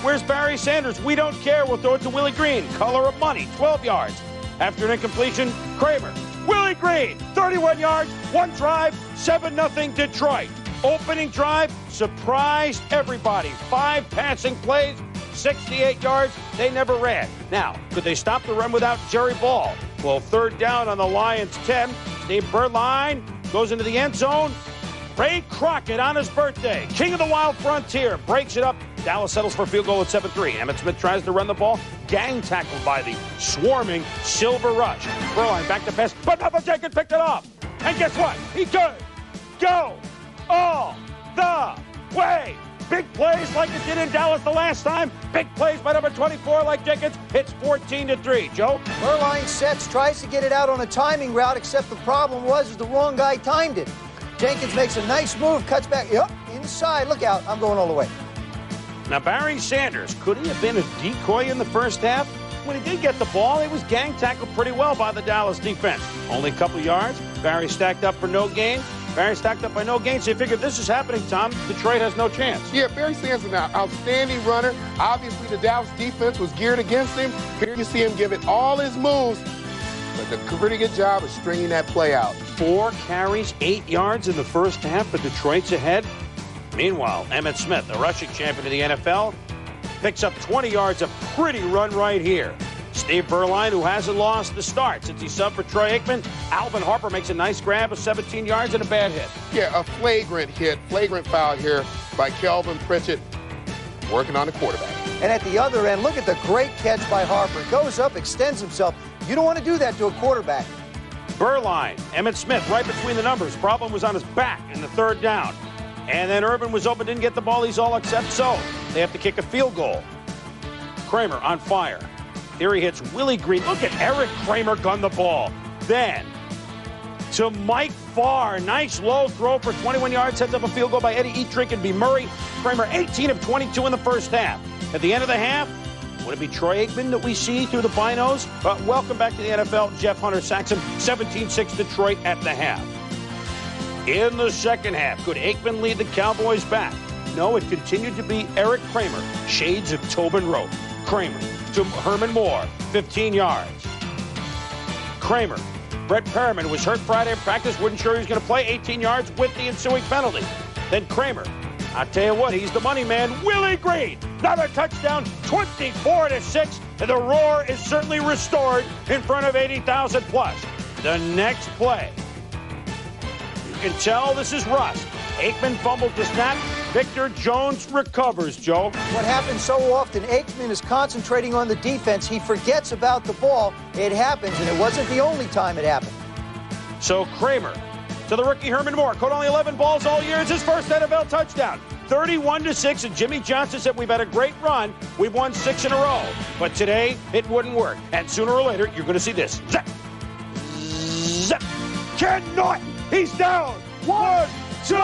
Where's Barry Sanders? We don't care. We'll throw it to Willie Green. Color of money, 12 yards. After an incompletion, Kramer. Willie Green, 31 yards, one drive, 7-0 Detroit. Opening drive, surprised everybody. 5 passing plays, 68 yards, they never ran. Now, could they stop the run without Jerry Ball? Well, 3rd down on the Lions 10. Steve Berline goes into the end zone. Ray Crockett on his birthday, king of the wild frontier, breaks it up. Dallas settles for a field goal at 7-3. Emmitt Smith tries to run the ball. Gang tackled by the swarming Silver Rush. Berline back to pass, but Papa Jenkins picked it up. And guess what? He could go all the way. Big plays like it did in Dallas the last time. Big plays by number 24 like Jenkins. It's 14-3. Joe? Berline sets, tries to get it out on a timing route, except the problem was the wrong guy timed it. Jenkins makes a nice move, cuts back, inside. Look out, I'm going all the way. Now, Barry Sanders, could he have been a decoy in the first half? When he did get the ball, he was gang tackled pretty well by the Dallas defense. Only a couple yards. Barry stacked up for no gain. Barry stacked up by no gain, so you figure this is happening, Tom. Detroit has no chance. Yeah, Barry Sanders is an outstanding runner. Obviously, the Dallas defense was geared against him. Here you see him give it all his moves, but did a pretty good job of stringing that play out. 4 carries, 8 yards in the first half, but Detroit's ahead. Meanwhile, Emmitt Smith, the rushing champion of the NFL, picks up 20 yards, a pretty run right here. Steve Berline, who hasn't lost the start since he subbed for Troy Aikman. Alvin Harper makes a nice grab of 17 yards and a bad hit. Yeah, a flagrant foul here by Kelvin Pritchett, working on the quarterback. And at the other end, look at the great catch by Harper. Goes up, extends himself. You don't want to do that to a quarterback. Berline, Emmitt Smith right between the numbers. Problem was on his back in the 3rd down. And then Urban was open, didn't get the ball. He's all except so. They have to kick a field goal. Kramer on fire. Here he hits Willie Green. Look at Erik Kramer gun the ball. Then to Mike Farr. Nice low throw for 21 yards. Sets up a field goal by Eddie Eatrick and B. Murray. Kramer 18 of 22 in the first half. At the end of the half, would it be Troy Aikman that we see through the binos? Welcome back to the NFL. Jeff Hunter Saxon, 17-6 Detroit at the half. In the second half, could Aikman lead the Cowboys back? No, it continued to be Erik Kramer. Shades of Tobin Rote. Kramer to Herman Moore, 15 yards. Kramer. Brett Perriman was hurt Friday in practice, wasn't sure he was going to play, 18 yards with the ensuing penalty. Then Kramer. I'll tell you what, he's the money man. Willie Green, another touchdown, 24-6, and the roar is certainly restored in front of 80,000 plus. The next play. You can tell this is rust. Aikman fumbled the snap. Victor Jones recovers, Joe. What happens so often, Aikman is concentrating on the defense. He forgets about the ball. It happens, and it wasn't the only time it happened. So Kramer to the rookie Herman Moore. Caught only 11 balls all year. It's his first NFL touchdown. 31-6, and Jimmy Johnson said, we've had a great run. We've won 6 in a row. But today, it wouldn't work. And sooner or later, you're going to see this. Zap! Zap! Ken Norton, he's down. 1, 2,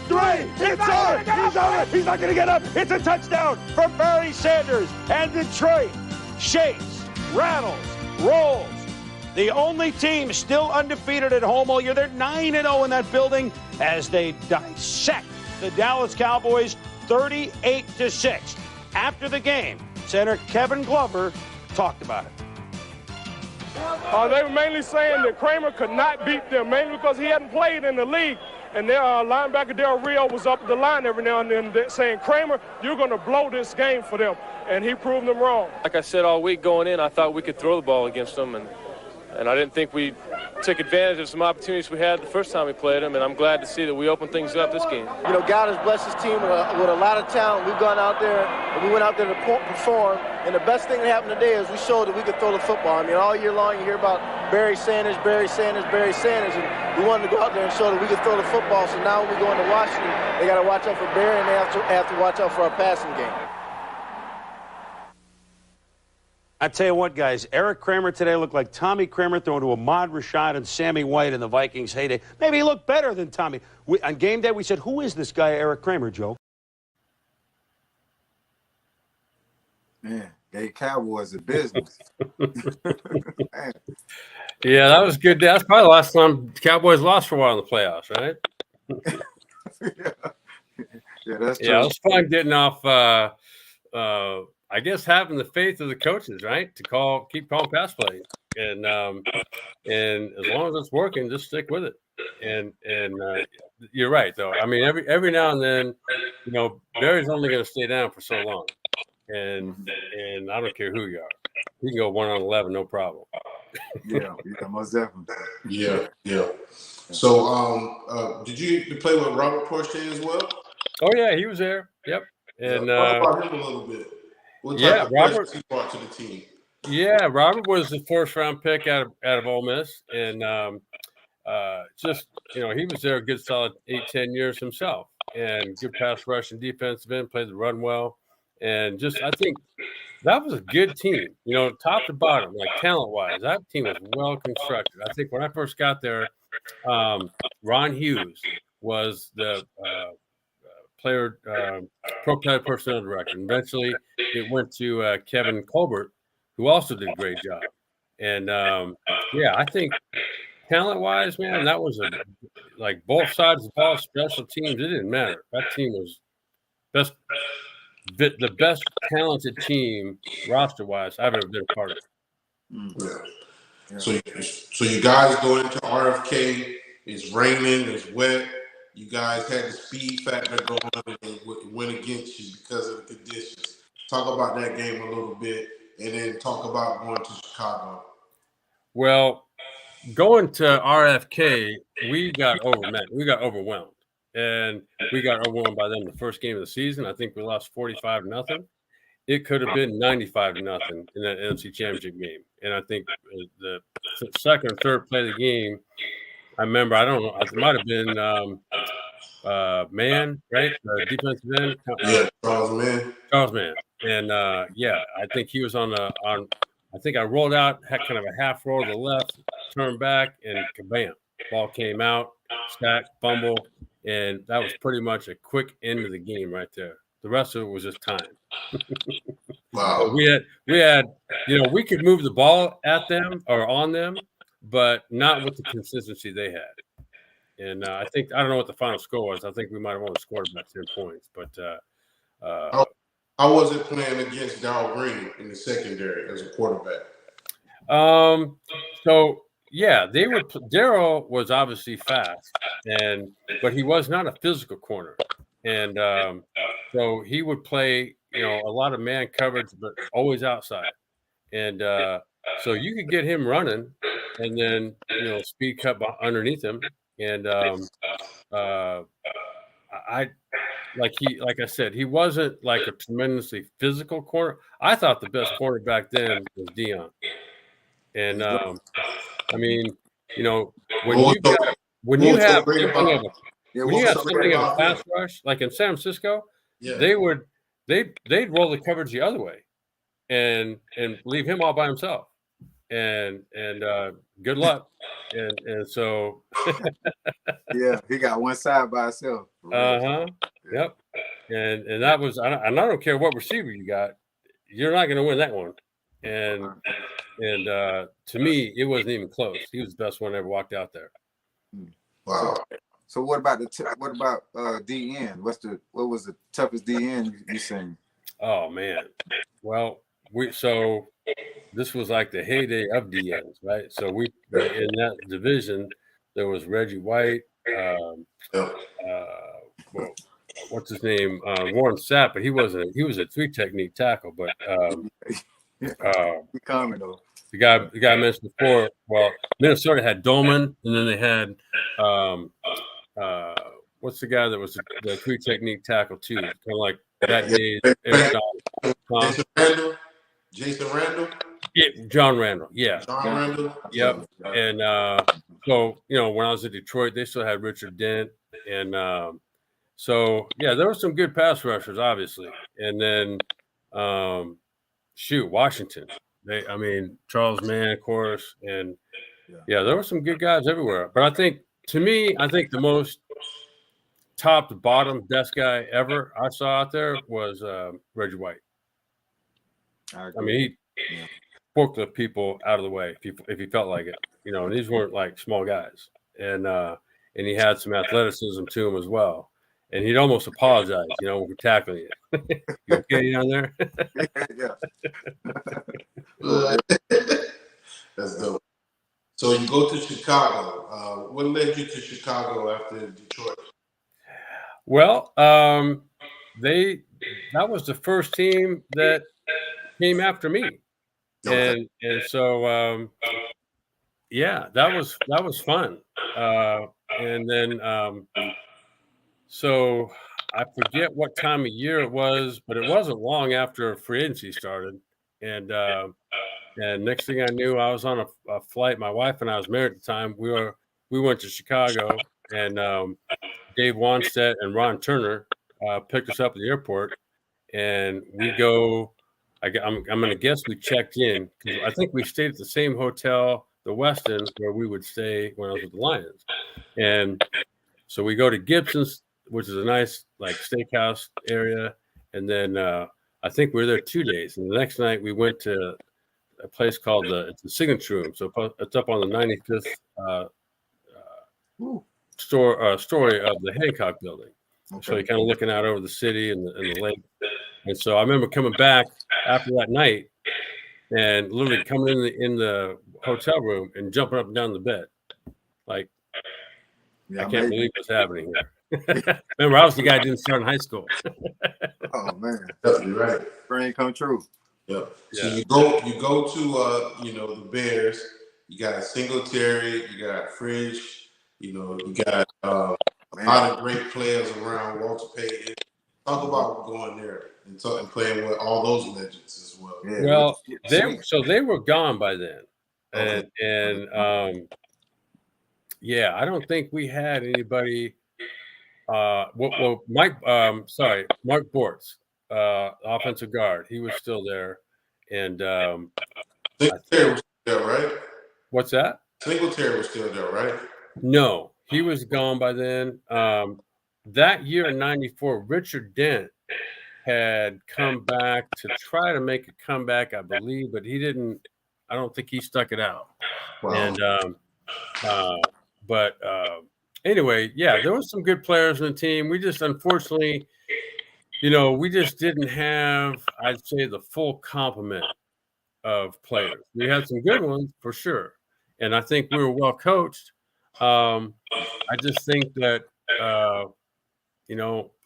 3. It's over. He's over. He's not going to get up. It's a touchdown from Barry Sanders. And Detroit shakes, rattles, rolls. The only team still undefeated at home all year. They're 9-0 in that building as they dissect the Dallas Cowboys 38-6. After the game, center Kevin Glover talked about it. They were mainly saying that Kramer could not beat them, mainly because he hadn't played in the league. And their linebacker Del Rio was up the line every now and then saying, Kramer, you're going to blow this game for them. And he proved them wrong. Like I said all week going in, I thought we could throw the ball against them. And And I didn't think we took advantage of some opportunities we had the first time we played them, and I'm glad to see that we opened things up this game. You know, God has blessed his team with a lot of talent. We've gone out there, and we went out there to perform, and the best thing that happened today is we showed that we could throw the football. I mean, all year long you hear about Barry Sanders, and we wanted to go out there and show that we could throw the football, so now when we go into Washington, they got to watch out for Barry, and they have to watch out for our passing game. I tell you what, guys, Erik Kramer today looked like Tommy Kramer throwing to Ahmad Rashad and Sammy White in the Vikings' heyday. Maybe he looked better than Tommy. On game day, we said, who is this guy, Erik Kramer, Joe? Man, gave Cowboys a business. Yeah, that was good. That's probably the last time the Cowboys lost for a while in the playoffs, right? Yeah, that's true. Yeah, it was fun getting off. I guess having the faith of the coaches, right, to keep calling pass plays, and as long as it's working, just stick with it. And you're right, though. I mean, every now and then, you know, Barry's only going to stay down for so long, and I don't care who you are, he can go 1 on 11, no problem. Yeah, most definitely. Yeah. So, did you play with Robert Portier as well? Oh yeah, he was there. Yep. And talk about him a little bit. What type of Robert he brought to the team? Yeah, Robert was the first round pick out of Ole Miss, and just, you know, he was there a good solid 8-10 years himself, and good pass rush and defensive end, played the run well, and just I think that was a good team, you know, top to bottom, like talent wise. That team was well constructed. I think when I first got there, Ron Hughes was the pro player personnel director. And eventually, it went to Kevin Colbert, who also did a great job. And I think talent-wise, man, that was like both sides of the ball, special teams. It didn't matter. That team was the best talented team roster-wise I've ever been a part of. Yeah. So you guys go into RFK. It's raining. It's wet. You guys had the speed factor going on and went against you because of the conditions. Talk about that game a little bit, and then talk about going to Chicago. Well, going to RFK, we got overwhelmed. And we got overwhelmed by them the first game of the season. I think we lost 45-0. It could have been 95-0 in that NFC Championship game. And I think the second or third play of the game, I remember, I don't know, it might have been Mann, right? Defensive end. Charles Mann. And I think he was on I think I rolled out, had kind of a half roll to the left, turned back, and kabam, ball came out, sack, fumble, and that was pretty much a quick end of the game right there. The rest of it was just time. Wow. So we had, you know, we could move the ball at them or on them, but not with the consistency they had. And I don't know what the final score was. I think we might have only scored about 10 points. But how was it playing against Darryl Green in the secondary as a quarterback? So yeah, Darryl was obviously fast, but he was not a physical corner, and so he would play, you know, a lot of man coverage, but always outside, and so you could get him running, and then, you know, speed cut underneath him, and like I said, he wasn't like a tremendously physical corner. I thought the best corner back then was Dion, and I mean, you know, when you have something of a pass rush, like in San Francisco, they'd roll the coverage the other way, and leave him all by himself, and good luck, and so yeah, he got one side by himself. Yep, and that was, I don't care what receiver you got, you're not going to win that one, and to me, it wasn't even close. He was the best one that ever walked out there. Wow. So what about DN? What was the toughest DN you seen? Oh man. Well, this was like the heyday of DNs, right? So in that division there was Reggie White, what's his name? Warren Sapp, but he was a 3 technique tackle, but Kramer though. The guy I mentioned before. Well, Minnesota had Dolman, and then they had what's the guy that was the three technique tackle too? Kind of like that day. Jason Randall. Jason Randall. Yeah, John Randall. Yeah. John Randall. Yep. And so when I was in Detroit, they still had Richard Dent, and so yeah, there were some good pass rushers, obviously, and then Washington. Charles Mann, of course, and yeah, there were some good guys everywhere. But I think the most top to bottom best guy ever I saw out there was Reggie White. I mean, he forklift people out of the way if he felt like it, and these weren't like small guys, and he had some athleticism to him as well, and he'd almost apologize, when we're tackling you. You okay down there? Yeah. That's dope. So you go to Chicago. What led you to Chicago after Detroit? Well, that was the first team that came after me. Okay. And so that was fun. And then so I forget what time of year it was, but it wasn't long after free agency started. And next thing I knew, I was on a flight. My wife and I was married at the time. We went to Chicago, and Dave Wanstead and Ron Turner picked us up at the airport, and we go. I'm going to guess we checked in because I think we stayed at the same hotel, the Westin, where we would stay when I was with the Lions. And so we go to Gibson's, which is a nice like steakhouse area, and then I think we were there 2 days. And the next night we went to a place called the Signature Room. So it's up on the 95th story of the Hancock Building. Okay. So you're kind of looking out over the city and the lake. And so I remember coming back after that night and literally coming in the hotel room and jumping up and down the bed. Like, I can't believe what's happening here. Remember, I was the guy who didn't start in high school. Oh, man. You're right. Dream come true. Yep. So you go to the Bears. You got Singletary, you got Fridge, you got a lot of great players around. Walter Payton. Talk about going there and playing with all those legends as well. Yeah. Well, they were gone by then, and I don't think we had anybody. Mark Bortz, offensive guard, he was still there, and Singletary was still there, right? What's that? Singletary was still there, right? No, he was gone by then. That year in '94, Richard Dent had come back to try to make a comeback, I believe, but he didn't. I don't think he stuck it out. Wow. And anyway, there was some good players in the team. We just unfortunately, we just didn't have, I'd say, the full complement of players. We had some good ones for sure, and I think we were well coached. I just think that.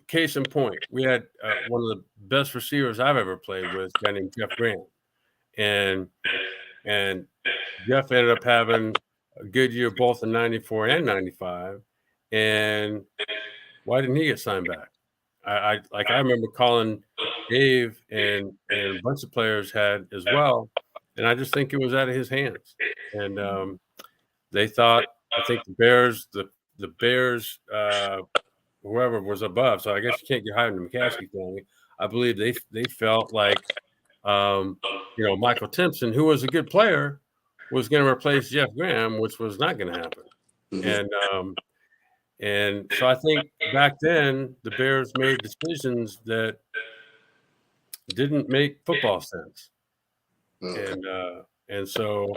Case in point, we had one of the best receivers I've ever played with, a guy named Jeff Graham. And Jeff ended up having a good year both in 94 and 95. And why didn't he get signed back? I remember calling Dave and a bunch of players had as well. And I just think it was out of his hands. And they thought, I think the Bears, whoever was above. So I guess you can't get higher than the McCaskey family. I believe they felt like, Michael Timpson, who was a good player, was going to replace Jeff Graham, which was not going to happen. Mm-hmm. And so I think back then the Bears made decisions that didn't make football sense. Mm-hmm. And so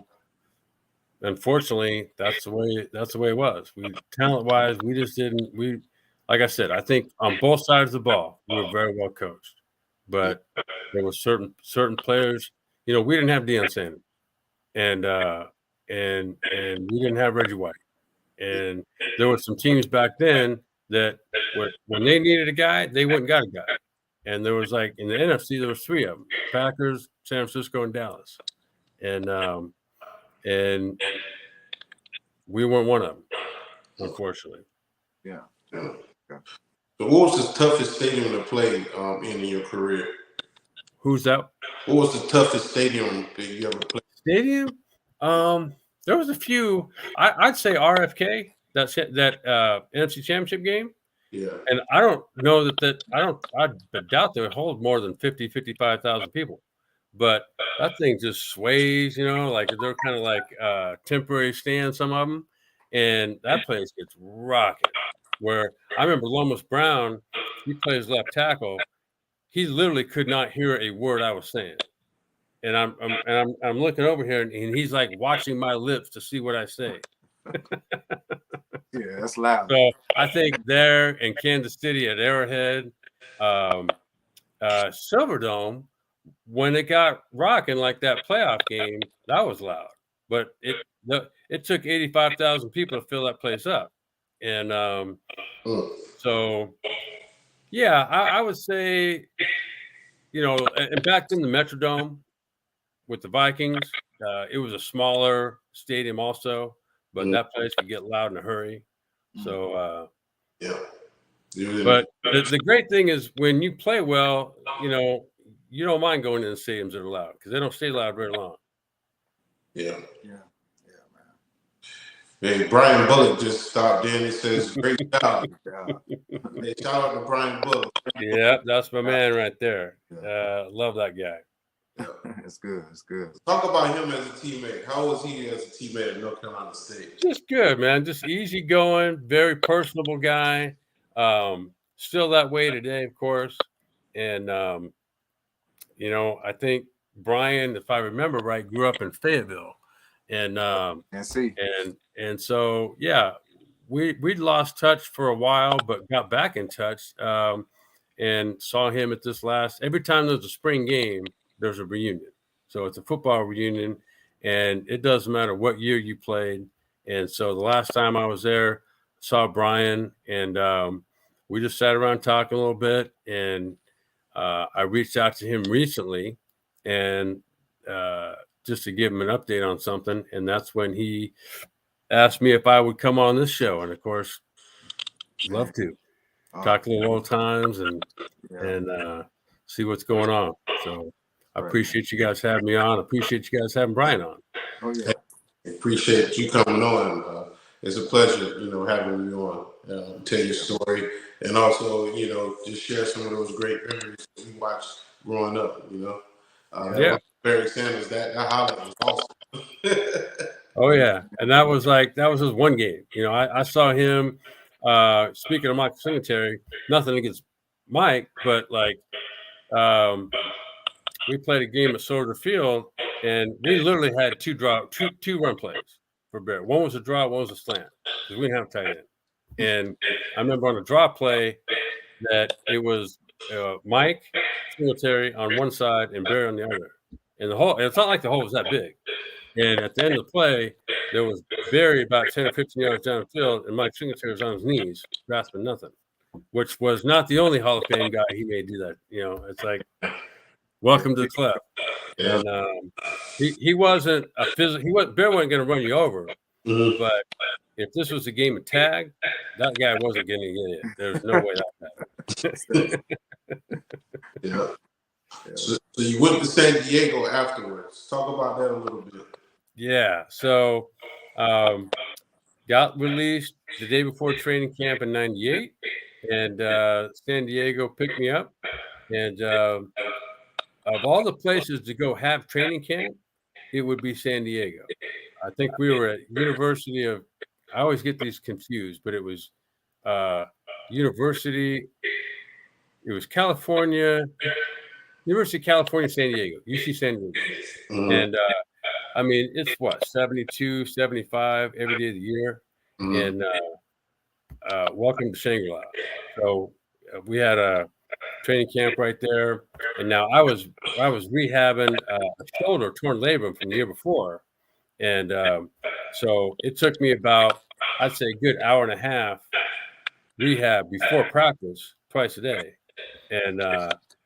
unfortunately that's the way it was. Talent wise, we just didn't. Like I said, I think on both sides of the ball, we were very well coached. But there were certain players, we didn't have Deion Sanders, and we didn't have Reggie White, and there were some teams back then that when they needed a guy, they went and got a guy, and there was like in the NFC there was three of them: Packers, San Francisco, and Dallas, and we weren't one of them, unfortunately. Yeah. So what was the toughest stadium to play in your career? Who's that? What was the toughest stadium that you ever played? Stadium? There was a few. I'd say RFK. That NFC Championship game. Yeah. And I don't know I doubt they would hold more than 55,000 people. But that thing just sways, like they're kind of like temporary stands, some of them. And that place gets rocking. Where I remember Lomas Brown, he plays left tackle. He literally could not hear a word I was saying. And I'm looking over here, and he's like watching my lips to see what I say. Yeah, that's loud. So I think there in Kansas City at Arrowhead, Silverdome, when it got rocking like that playoff game, that was loud. But it took 85,000 people to fill that place up, and so yeah, I would say, and back in the Metrodome with the Vikings, it was a smaller stadium also, but that place could get loud in a hurry. So yeah. But the great thing is when you play well, you don't mind going in the stadiums that are loud because they don't stay loud very long. Yeah, man. Hey, Brian Bullock just stopped in. He says, "Great job." Hey, shout out to Brian Bullock. Yeah, that's my man right there. Love that guy. It's good. It's good. Talk about him as a teammate. How was he as a teammate at North Carolina State? Just good, man. Just easy going, very personable guy. Still that way today, of course. And I think Brian, if I remember right, grew up in Fayetteville, and so yeah, we'd lost touch for a while, but got back in touch, and saw him at this last. Every time there's a spring game, there's a reunion. So it's a football reunion, and it doesn't matter what year you played. And so the last time I was there, saw Brian, and we just sat around talking a little bit, and I reached out to him recently, and just to give him an update on something, and that's when he asked me if I would come on this show, and of course, love to talk a little old times and see what's going on. So I appreciate you guys having me on. I appreciate you guys having Brian on. Oh yeah, appreciate you coming on. It's a pleasure, having you on. Tell your story, and also, just share some of those great memories that we watched growing up. Barry Sanders, that highlight was awesome. Oh yeah, and that was his one game. I saw him. Speaking of Mike Singletary, nothing against Mike, but we played a game at Soldier Field, and we literally had two run plays for Bear. One was a draw, one was a slant because we didn't have tight end. And I remember on a draw play that it was Mike Singletary on one side and Barry on the other. And it's not like the hole was that big. And at the end of the play, there was Barry about 10 or 15 yards down the field, and Mike Singletary was on his knees, grasping nothing, which was not the only Hall of Fame guy he may do that. It's like, welcome to the club. Yeah. And he wasn't a physical. Barry wasn't going to run you over, but if this was a game of tag, that guy wasn't going to get it. There's no way that happened. Yeah. So you went to San Diego afterwards. Talk about that a little bit. Yeah. So got released the day before training camp in '98, and San Diego picked me up. And of all the places to go have training camp, it would be San Diego. I think we were at University of, I always get these confused, but it was University of California, San Diego, UC San Diego. And I mean, it's 72, 75 every day of the year. And welcome to Shangri-La. So we had a training camp right there. And now I was rehabbing a shoulder torn labrum from the year before. And so it took me about, I'd say, a good hour and a half rehab before practice twice a day, and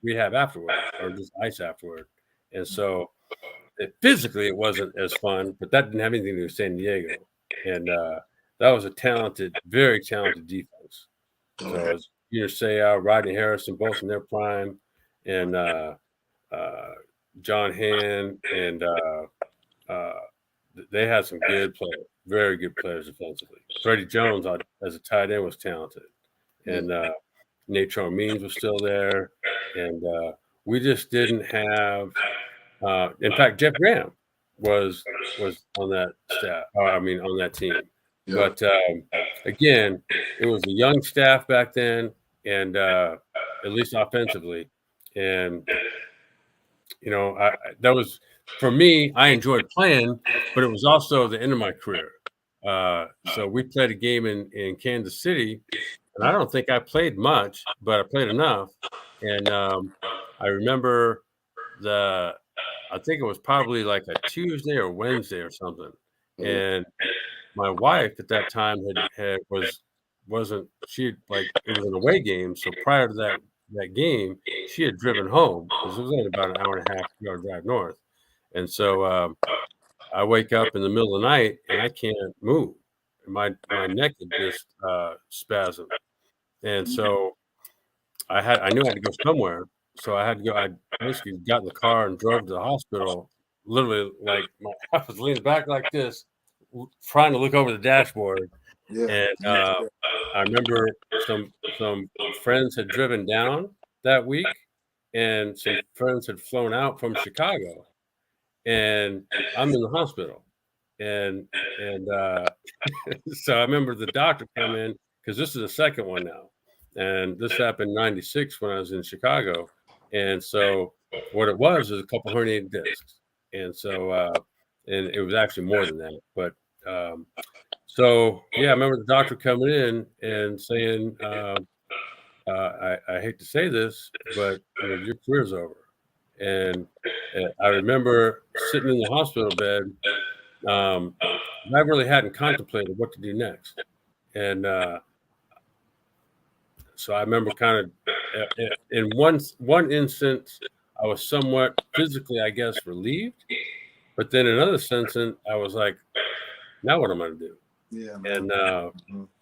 rehab afterward, or just ice afterward. And so physically it wasn't as fun, but that didn't have anything to do with San Diego. And that was a talented, very talented defense. So it was Junior Seau, Rodney Harrison, both in their prime, and John Hand, and they had some good players, very good players defensively. Freddie Jones, as a tight end, was talented, and Natron Means was still there, and we just didn't have. In fact, Jeff Graham was on that staff. On that team. Yeah. But again, it was a young staff back then, and at least offensively, and that was for me. I enjoyed playing, but it was also the end of my career. So we played a game in Kansas City, and I don't think I played much, but I played enough. And I remember I think it was probably like a Tuesday or Wednesday or something. And my wife at that time it was an away game. So prior to that game, she had driven home because it was only about an hour and a half drive north. And so I wake up in the middle of the night and I can't move. My neck had just spasmed. And so I knew I had to go somewhere. So I had to go. I basically got in the car and drove to the hospital. Literally, I was leaning back like this, trying to look over the dashboard. Yeah. And I remember some friends had driven down that week, and some friends had flown out from Chicago, and I'm in the hospital. And so I remember the doctor come in because this is the second one now, and this happened in '96 when I was in Chicago. And so what it was is a couple herniated discs. And so, and it was actually more than that. But so, yeah, I remember the doctor coming in and saying, I hate to say this, but your career's over. And I remember sitting in the hospital bed. I really hadn't contemplated what to do next. And so I remember kind of in one instance, I was somewhat physically, I guess, relieved. But then in another sense, I was like, now what am I going to do? Yeah. Man.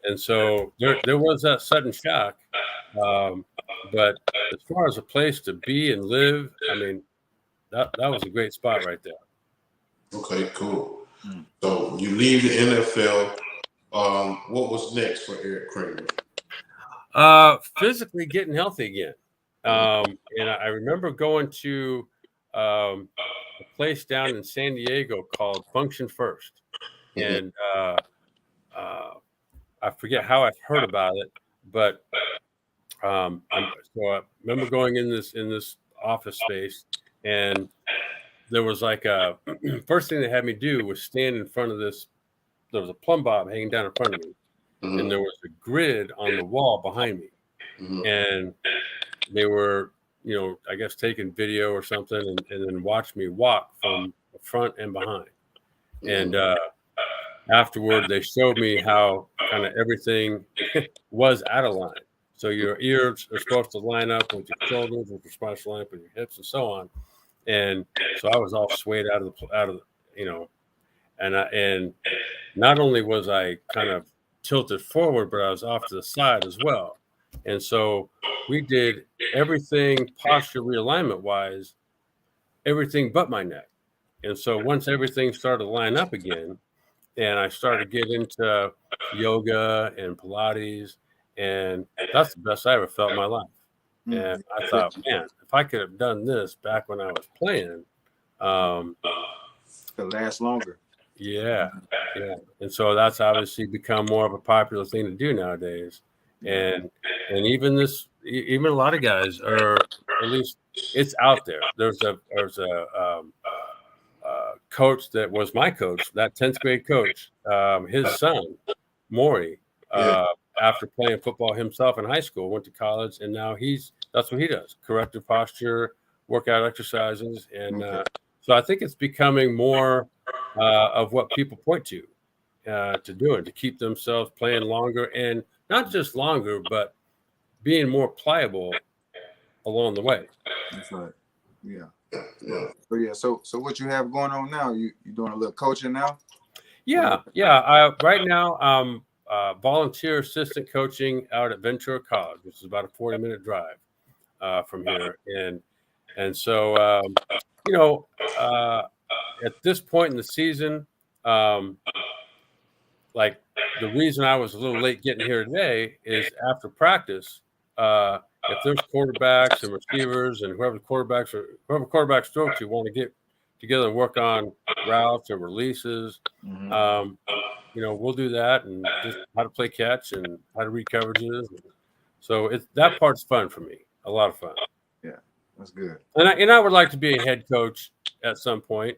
And so there was that sudden shock. But as far as a place to be and live, I mean, that was a great spot right there. Okay, cool. So you leave the NFL. What was next for Erik Kramer? Physically getting healthy again. And I remember going to a place down in San Diego called Function First. And I forget how I heard about it, but so I remember going in this office space, and there was like first thing they had me do was stand in front of this. There was a plumb bob hanging down in front of me. And there was a grid on the wall behind me. And they were, I guess taking video or something and then watched me walk from the front and behind. And afterward, they showed me how kind of everything was out of line. So your ears are supposed to line up with your shoulders, with your supposed to line up with your hips and so on. And so I was all swayed out of and not only was I kind of tilted forward, but I was off to the side as well. And so we did everything posture realignment wise, everything but my neck. And so once everything started to line up again, and I started to get into yoga and Pilates, and that's the best I ever felt in my life. And I thought, man, if I could have done this back when I was playing, it'll last longer. Yeah. And so that's obviously become more of a popular thing to do nowadays. And even a lot of guys are, at least it's out there. There's a coach that was my coach, that 10th grade coach, his son, Maury, after playing football himself in high school, went to college, and now that's what he does, corrective posture, workout exercises. And so I think it's becoming more of what people point to doing, to keep themselves playing longer, and not just longer, but being more pliable along the way. That's right. So what you have going on now? You doing a little coaching now? Yeah. Right now, I'm volunteer assistant coaching out at Ventura College, which is about a 40-minute drive from here, and so at this point in the season, like the reason I was a little late getting here today is after practice. If there's quarterbacks and receivers and whoever quarterbacks throw to want to get together and work on routes or releases, we'll do that, and just how to play catch and how to read coverages. So that part's fun for me, a lot of fun. Yeah, that's good. And I would like to be a head coach at some point,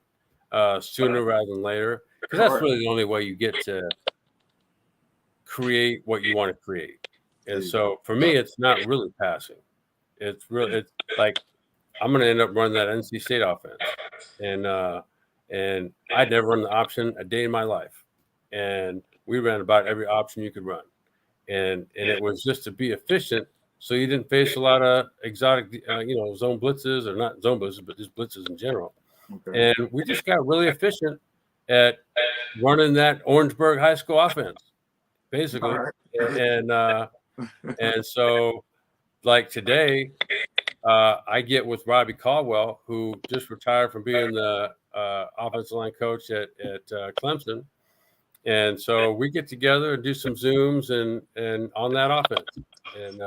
sooner rather than later, because that's really the only way you get to create what you want to create. And so for me, it's not really passing. It's like I'm going to end up running that NC State offense, and I'd never run the option a day in my life, and we ran about every option you could run, and it was just to be efficient, so you didn't face a lot of exotic, zone blitzes, or not zone blitzes, but just blitzes in general. Okay. And we just got really efficient at running that Orangeburg High School offense, basically, and so, like today, I get with Robbie Caldwell, who just retired from being the offensive line coach at Clemson, and so we get together and do some Zooms and on that offense, and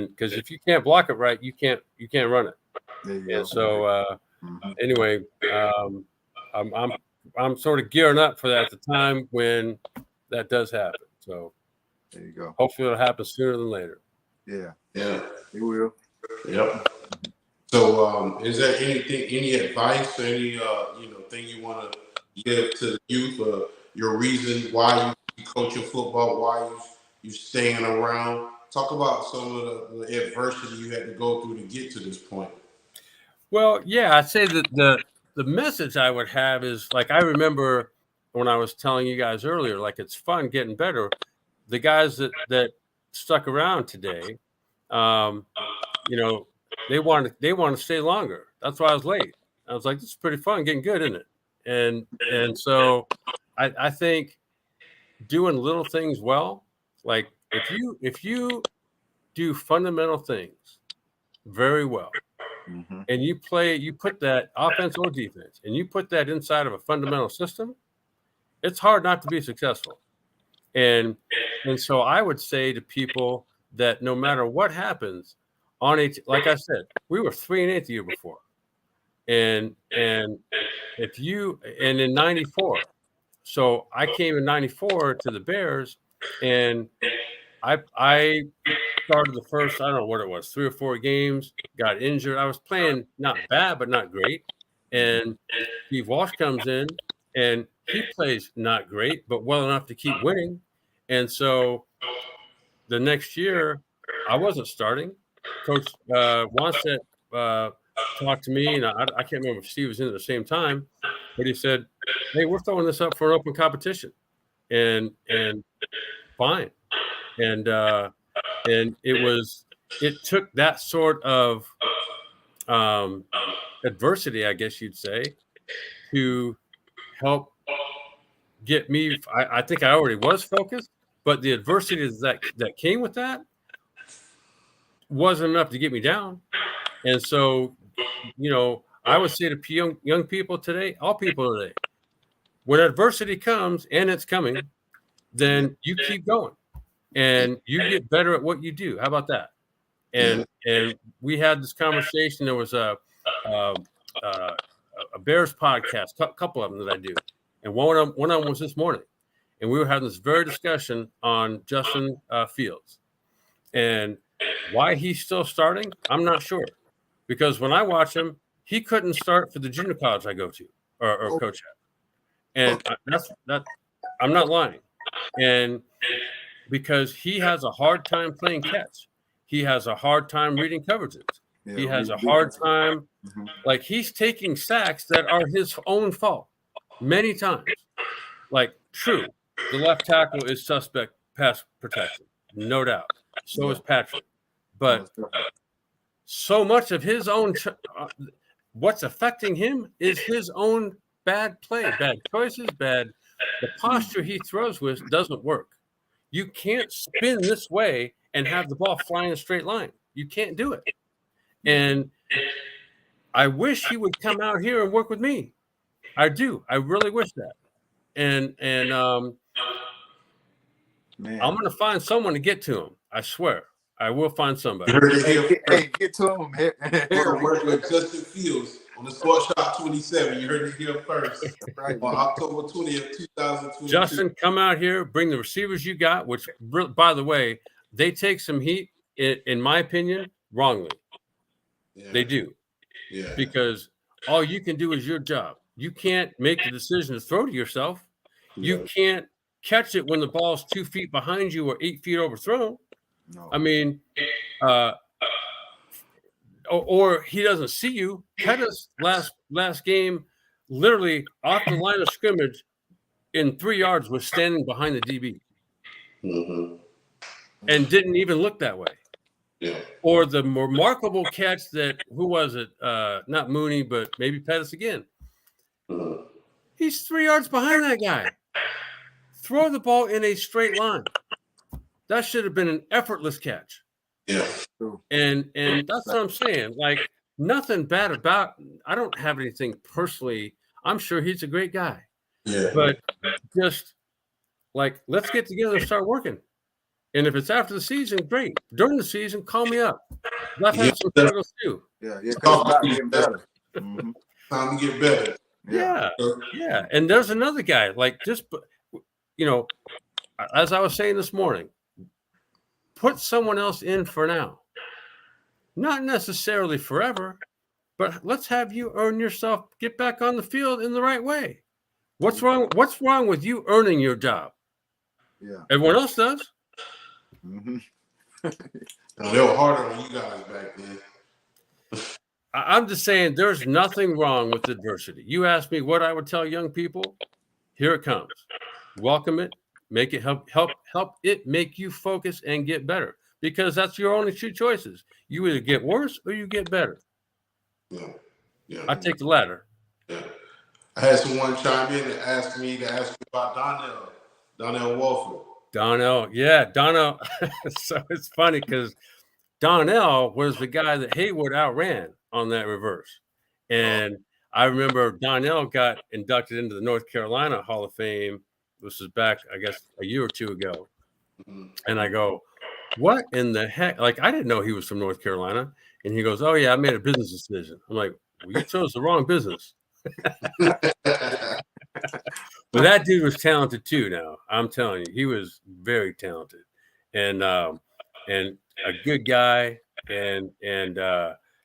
because if you can't block it right, you can't run it. And so anyway, I'm sort of gearing up for that at the time when that does happen. So. There you go. Hopefully it'll happen sooner than later. Yeah, it will. Yep. So, is there any advice or any thing you want to give to the youth, or your reason why you coaching football, why you staying around? Talk about some of the adversity you had to go through to get to this point. Well, yeah, I'd say that the message I would have is, like, I remember when I was telling you guys earlier, like, it's fun getting better. The guys that stuck around today, they want to stay longer. That's why I was late. I was like, this is pretty fun, getting good, isn't it? And so I think doing little things well, like if you do fundamental things very well, and you put that offense or defense, and you put that inside of a fundamental system, it's hard not to be successful. And so I would say to people that no matter what happens like I said, we were 3-8 the year before, and in '94, so I came in '94 to the Bears, and I started the first, I don't know what it was, 3 or 4 games, got injured. I was playing not bad, but not great, and Steve Walsh comes in, and he plays not great, but well enough to keep winning. And so the next year, I wasn't starting. Coach Wanstead talked to me, and I can't remember if Steve was in at the same time, but he said, "Hey, we're throwing this up for an open competition," and fine. And it took that sort of adversity, I guess you'd say, to help get me. I think I already was focused, but the adversity that came with that wasn't enough to get me down. And so, I would say to young people today, all people today, when adversity comes, and it's coming, then you keep going and you get better at what you do. How about that? And we had this conversation. There was a Bears podcast, a couple of them that I do. And one of them was this morning. And we were having this very discussion on Justin Fields. And why he's still starting, I'm not sure. Because when I watch him, he couldn't start for the junior college I go to or coach at. And I'm not lying. And because he has a hard time playing catch. He has a hard time reading coverages. Yeah, he has a hard time. Like, he's taking sacks that are his own fault many times. Like, true, the left tackle is suspect pass protection, no doubt. So is Patrick. But so much of his own what's affecting him is his own bad play, bad choices, the posture he throws with doesn't work. You can't spin this way and have the ball fly in a straight line. You can't do it. And I wish he would come out here and work with me. I do. I really wish that. And Man. I'm going to find someone to get to him. I swear. I will find somebody. Hey, get to him. We're working with Justin Fields on the Sports Shop 27. You heard it here first. Right. On October 20th, 2022. Justin, come out here, bring the receivers you got, which, by the way, they take some heat, in my opinion, wrongly. Yeah. They do. Yeah. Because all you can do is your job. You can't make the decision to throw to yourself. You can't catch it when the ball's 2 feet behind you or 8 feet overthrown. No. I mean, or he doesn't see you. Pettis last game, literally off the line of scrimmage in 3 yards, was standing behind the DB and didn't even look that way. Yeah. Or the remarkable catch that, who was it? Not Mooney, but maybe Pettis again. He's 3 yards behind that guy. Throw the ball in a straight line. That should have been an effortless catch. Yeah. And that's what I'm saying. Like, nothing bad about, I don't have anything personally. I'm sure he's a great guy. Yeah. But just like, let's get together and start working. And if it's after the season, great. During the season, call me up. I've had some struggles too. Yeah, because it's about getting better. Time to get better. Yeah. And there's another guy, like, just, as I was saying this morning, put someone else in for now. Not necessarily forever, but let's have you earn yourself, get back on the field in the right way. What's wrong? What's wrong with you earning your job? Yeah. Everyone else does. They were harder on you guys back then. I'm just saying there's nothing wrong with adversity. You asked me what I would tell young people. Here it comes. Welcome it. Make it help it make you focus and get better, because that's your only two choices. You either get worse or you get better. Yeah. I take the latter. Yeah. I had someone chime in and ask me about Donnell Wolford. Donnell. So it's funny because Donnell was the guy that Haywood outran on that reverse. And I remember Donnell got inducted into the North Carolina Hall of Fame. This is back, I guess, a year or two ago. And I go, what in the heck? Like, I didn't know he was from North Carolina. And he goes, oh, yeah, I made a business decision. I'm like, well, you chose the wrong business. But that dude was talented too. Now I'm telling you, he was very talented, and a good guy, and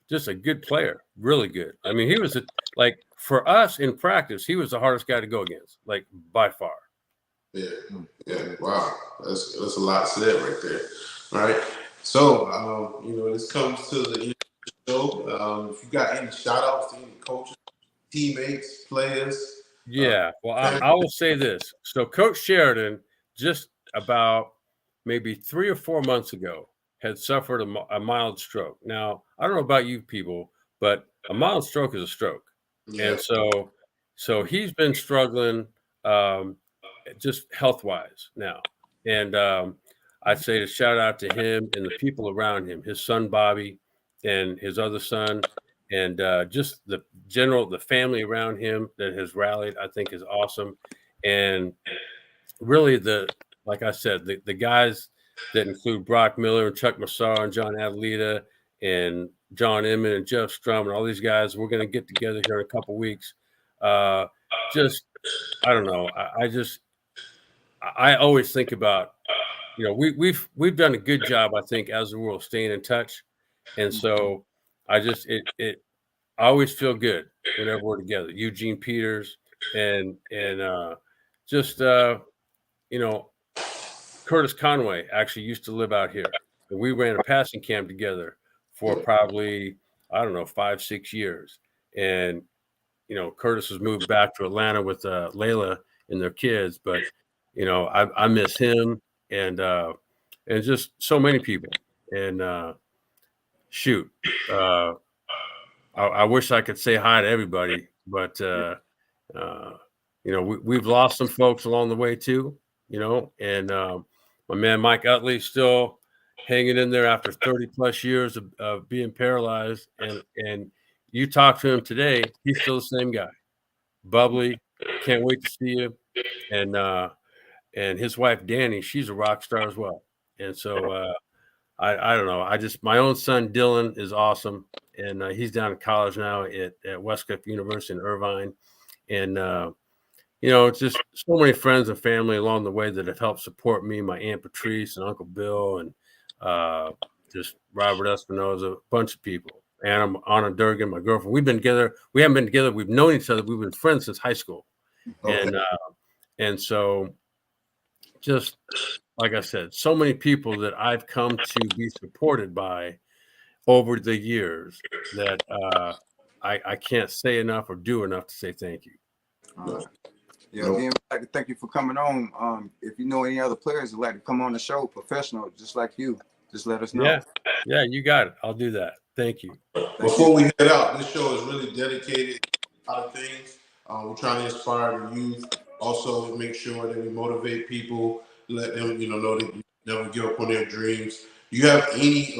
just a good player, really good. I mean, he was like, for us in practice, he was the hardest guy to go against, like, by far. Yeah. Wow, that's a lot said right there. All right, so this comes to the end of the show. If you got any shout outs to any coaches, teammates, players. Yeah, well, I will say this. So Coach Sheridan, just about maybe 3 or 4 months ago, had suffered a mild stroke. Now, I don't know about you people, but a mild stroke is a stroke. Yeah. And so he's been struggling just health-wise now. And I'd say to shout out to him and the people around him, his son Bobby and his other son, and just the family around him that has rallied, I think, is awesome. And really, like I said, the guys that include Brock Miller and Chuck Massar and John Adelita and John Emmett and Jeff Strum and all these guys, we're going to get together here in a couple weeks. I don't know. I always think about, we've done a good job, I think, as a rule, staying in touch. And so I always feel good whenever we're together. Eugene Peters and Curtis Conway actually used to live out here. And we ran a passing camp together for probably, 5-6 years. And, Curtis has moved back to Atlanta with Layla and their kids. But, I miss him and just so many people. And I I wish I could say hi to everybody, but we've lost some folks along the way too, and my man Mike Utley's still hanging in there after 30 plus years of being paralyzed, and you talk to him today, he's still the same guy, bubbly, can't wait to see you, and his wife Danny, she's a rock star as well, and so I don't know, my own son Dylan is awesome, and he's down in college now at Westcliff University in Irvine, and it's just so many friends and family along the way that have helped support me, my Aunt Patrice and Uncle Bill, and just Robert Espinoza, a bunch of people. Anna Durgan, my girlfriend. We've been together. We haven't been together. We've known each other. We've been friends since high school. Okay. And so just like I said, so many people that I've come to be supported by over the years that I can't say enough or do enough to say thank you. Yeah, again, we'd like to thank you for coming on. If you know any other players who'd like to come on the show, professional, just like you, just let us know. Yeah, you got it. I'll do that. Thank you. Before we head out, this show is really dedicated to a lot of things. We're trying to inspire the youth. Also, make sure that we motivate people, let them, know that you never give up on their dreams. Do you have any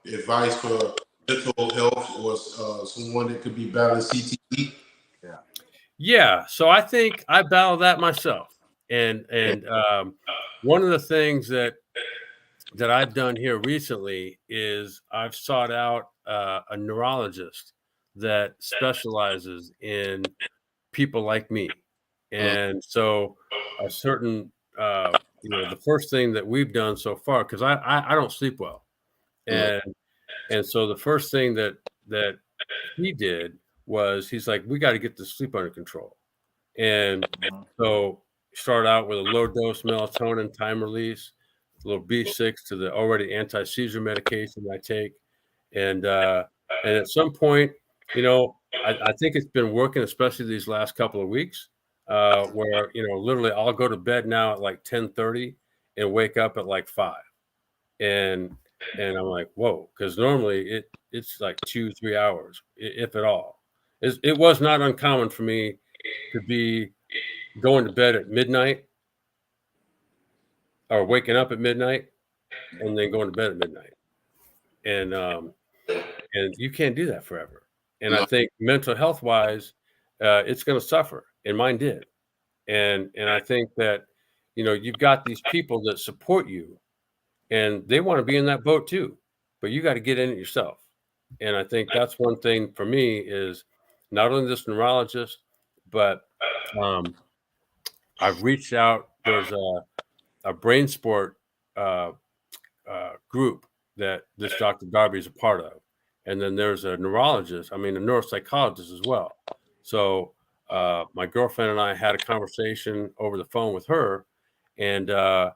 advice for mental health or someone that could be battling CTE? Yeah, so I think I battle that myself, and one of the things that I've done here recently is I've sought out a neurologist that specializes in people like me, and so a certain the first thing that we've done so far, because I don't sleep well, and so the first thing that he did was he's like, we got to get the sleep under control. And so start out with a low dose melatonin time release, a little B6 to the already anti-seizure medication I take. And at some point, I think it's been working, especially these last couple of weeks, where, literally I'll go to bed now at like 10:30 and wake up at like 5. And I'm like, whoa, because normally it's like 2-3 hours, if at all. It was not uncommon for me to be going to bed at midnight or waking up at midnight and then going to bed at midnight. And you can't do that forever. And I think mental health wise, it's going to suffer, and mine did. And I think that, you've got these people that support you and they want to be in that boat too, but you got to get in it yourself. And I think that's one thing for me is not only this neurologist, but I've reached out. There's a brain sport group that this Dr. Darby is a part of. And then there's a neuropsychologist as well. So my girlfriend and I had a conversation over the phone with her, and the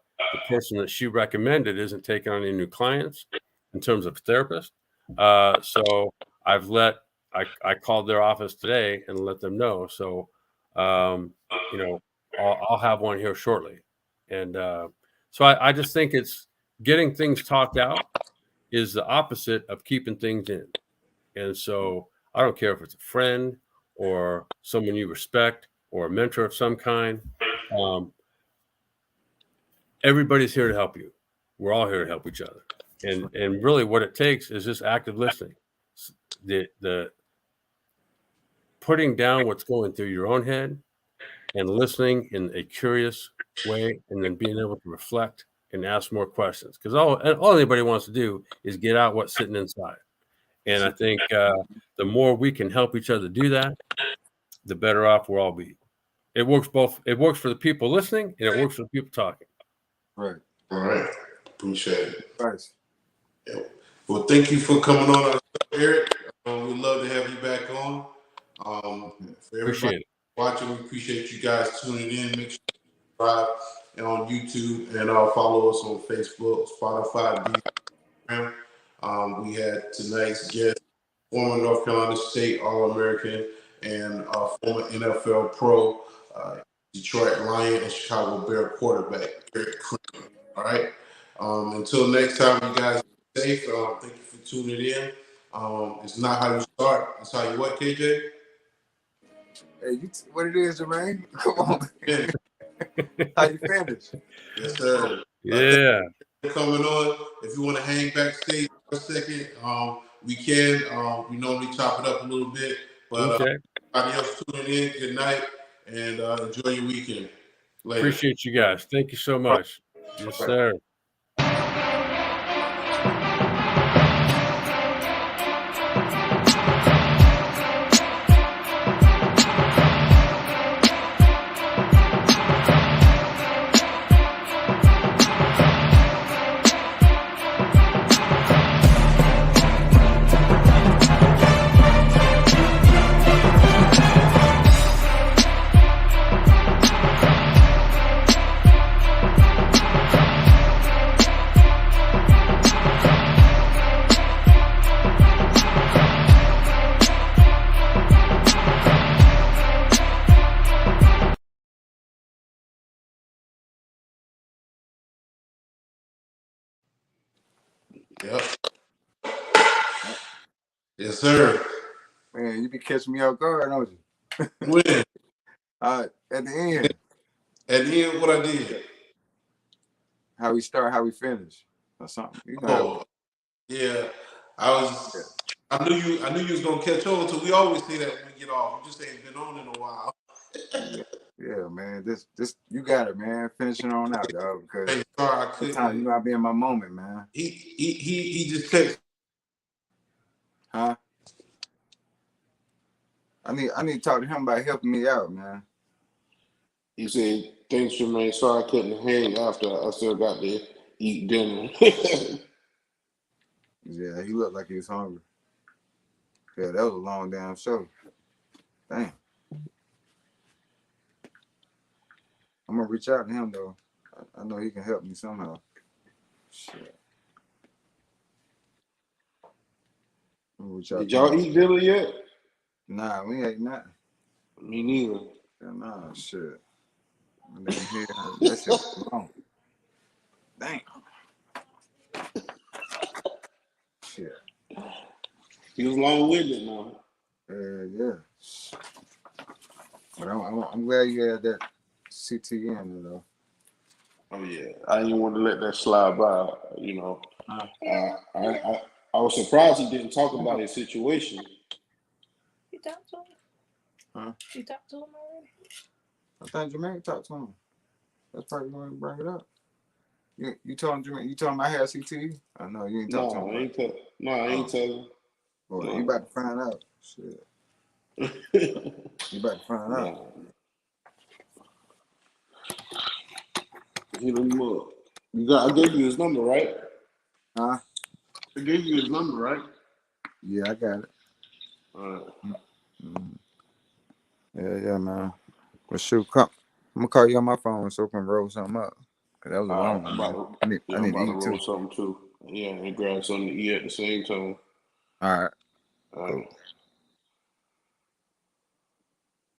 person that she recommended isn't taking on any new clients in terms of therapist. So I called their office today and let them know. So, I'll have one here shortly. And so I just think it's getting things talked out is the opposite of keeping things in. And so I don't care if it's a friend or someone you respect or a mentor of some kind. Everybody's here to help you. We're all here to help each other. And really what it takes is just active listening. The putting down what's going through your own head and listening in a curious way, and then being able to reflect and ask more questions. Because all anybody wants to do is get out what's sitting inside. And I think the more we can help each other do that, the better off we'll all be. It works both. It works for the people listening, and it works for the people talking. Right. All right. Appreciate it. Right. Yeah. Well, thank you for coming on our show, Eric. We'd love to have you back on. For everybody watching, we appreciate you guys tuning in. Make sure you subscribe on YouTube and follow us on Facebook, Spotify, Instagram. We had tonight's guest, former North Carolina State All-American and former NFL pro, Detroit Lion and Chicago Bear quarterback, Erik Kramer. All right. Until next time, you guys be safe. Thank you for tuning in. It's not how you start. It's how you what, KJ? Hey, what it is, Jermaine? Come on. Finish. How you finish? Yes, sir. Yeah. Coming on. If you want to hang backstage for a second, we can. We normally chop it up a little bit. But Okay. everybody else tuning in, good night, and enjoy your weekend. Later. Appreciate you guys. Thank you so much. Yes, sir. Yep. Yes, sir. Man, you be catching me off guard, don't you? When? At the end. At the end, what I did. How we start, how we finish, or something. You know. Yeah. I knew you was gonna catch on. So we always say that when we get off. We just ain't been on in a while. Yeah, man. This you got it, man. Finishing on out, dog. Because hey, sorry, I couldn't. sometimes you gotta be in my moment, man. He just texted. Huh? I need to talk to him about helping me out, man. He said, "Thanks, Jermaine. Sorry I couldn't hang after I still got to eat dinner." Yeah, he looked like he was hungry. Yeah, that was a long damn show. Damn. I'm gonna reach out to him though. I know he can help me somehow. Shit. I'm gonna reach out. Did y'all eat dinner yet? Nah, we ain't nothing. Me neither. Yeah, nah, shit. And then here, that shit was long. Damn. Shit. He was long-winded now. Yeah. But I'm glad you had that CTN, though. Oh yeah, I didn't want to let that slide by. You know, I was surprised he didn't talk about his situation. You talked to him? Huh? You talked to him already? I thought Jermaine talked to him. That's probably going to bring it up. You told him, Jermaine, you told him I had CTE? I know you ain't talked to him. I ain't telling. Boy, you about to find out. Shit. You about to find out. Hit him up. I gave you his number, right? Huh? I gave you his number, right? Yeah, I got it. All right. Yeah, man. Well, shoot, come. I'm gonna call you on my phone so we can roll something up. Cause that was a long one. I need to eat roll something too. Yeah, and grab something to eat at the same time. All right. All right. Cool.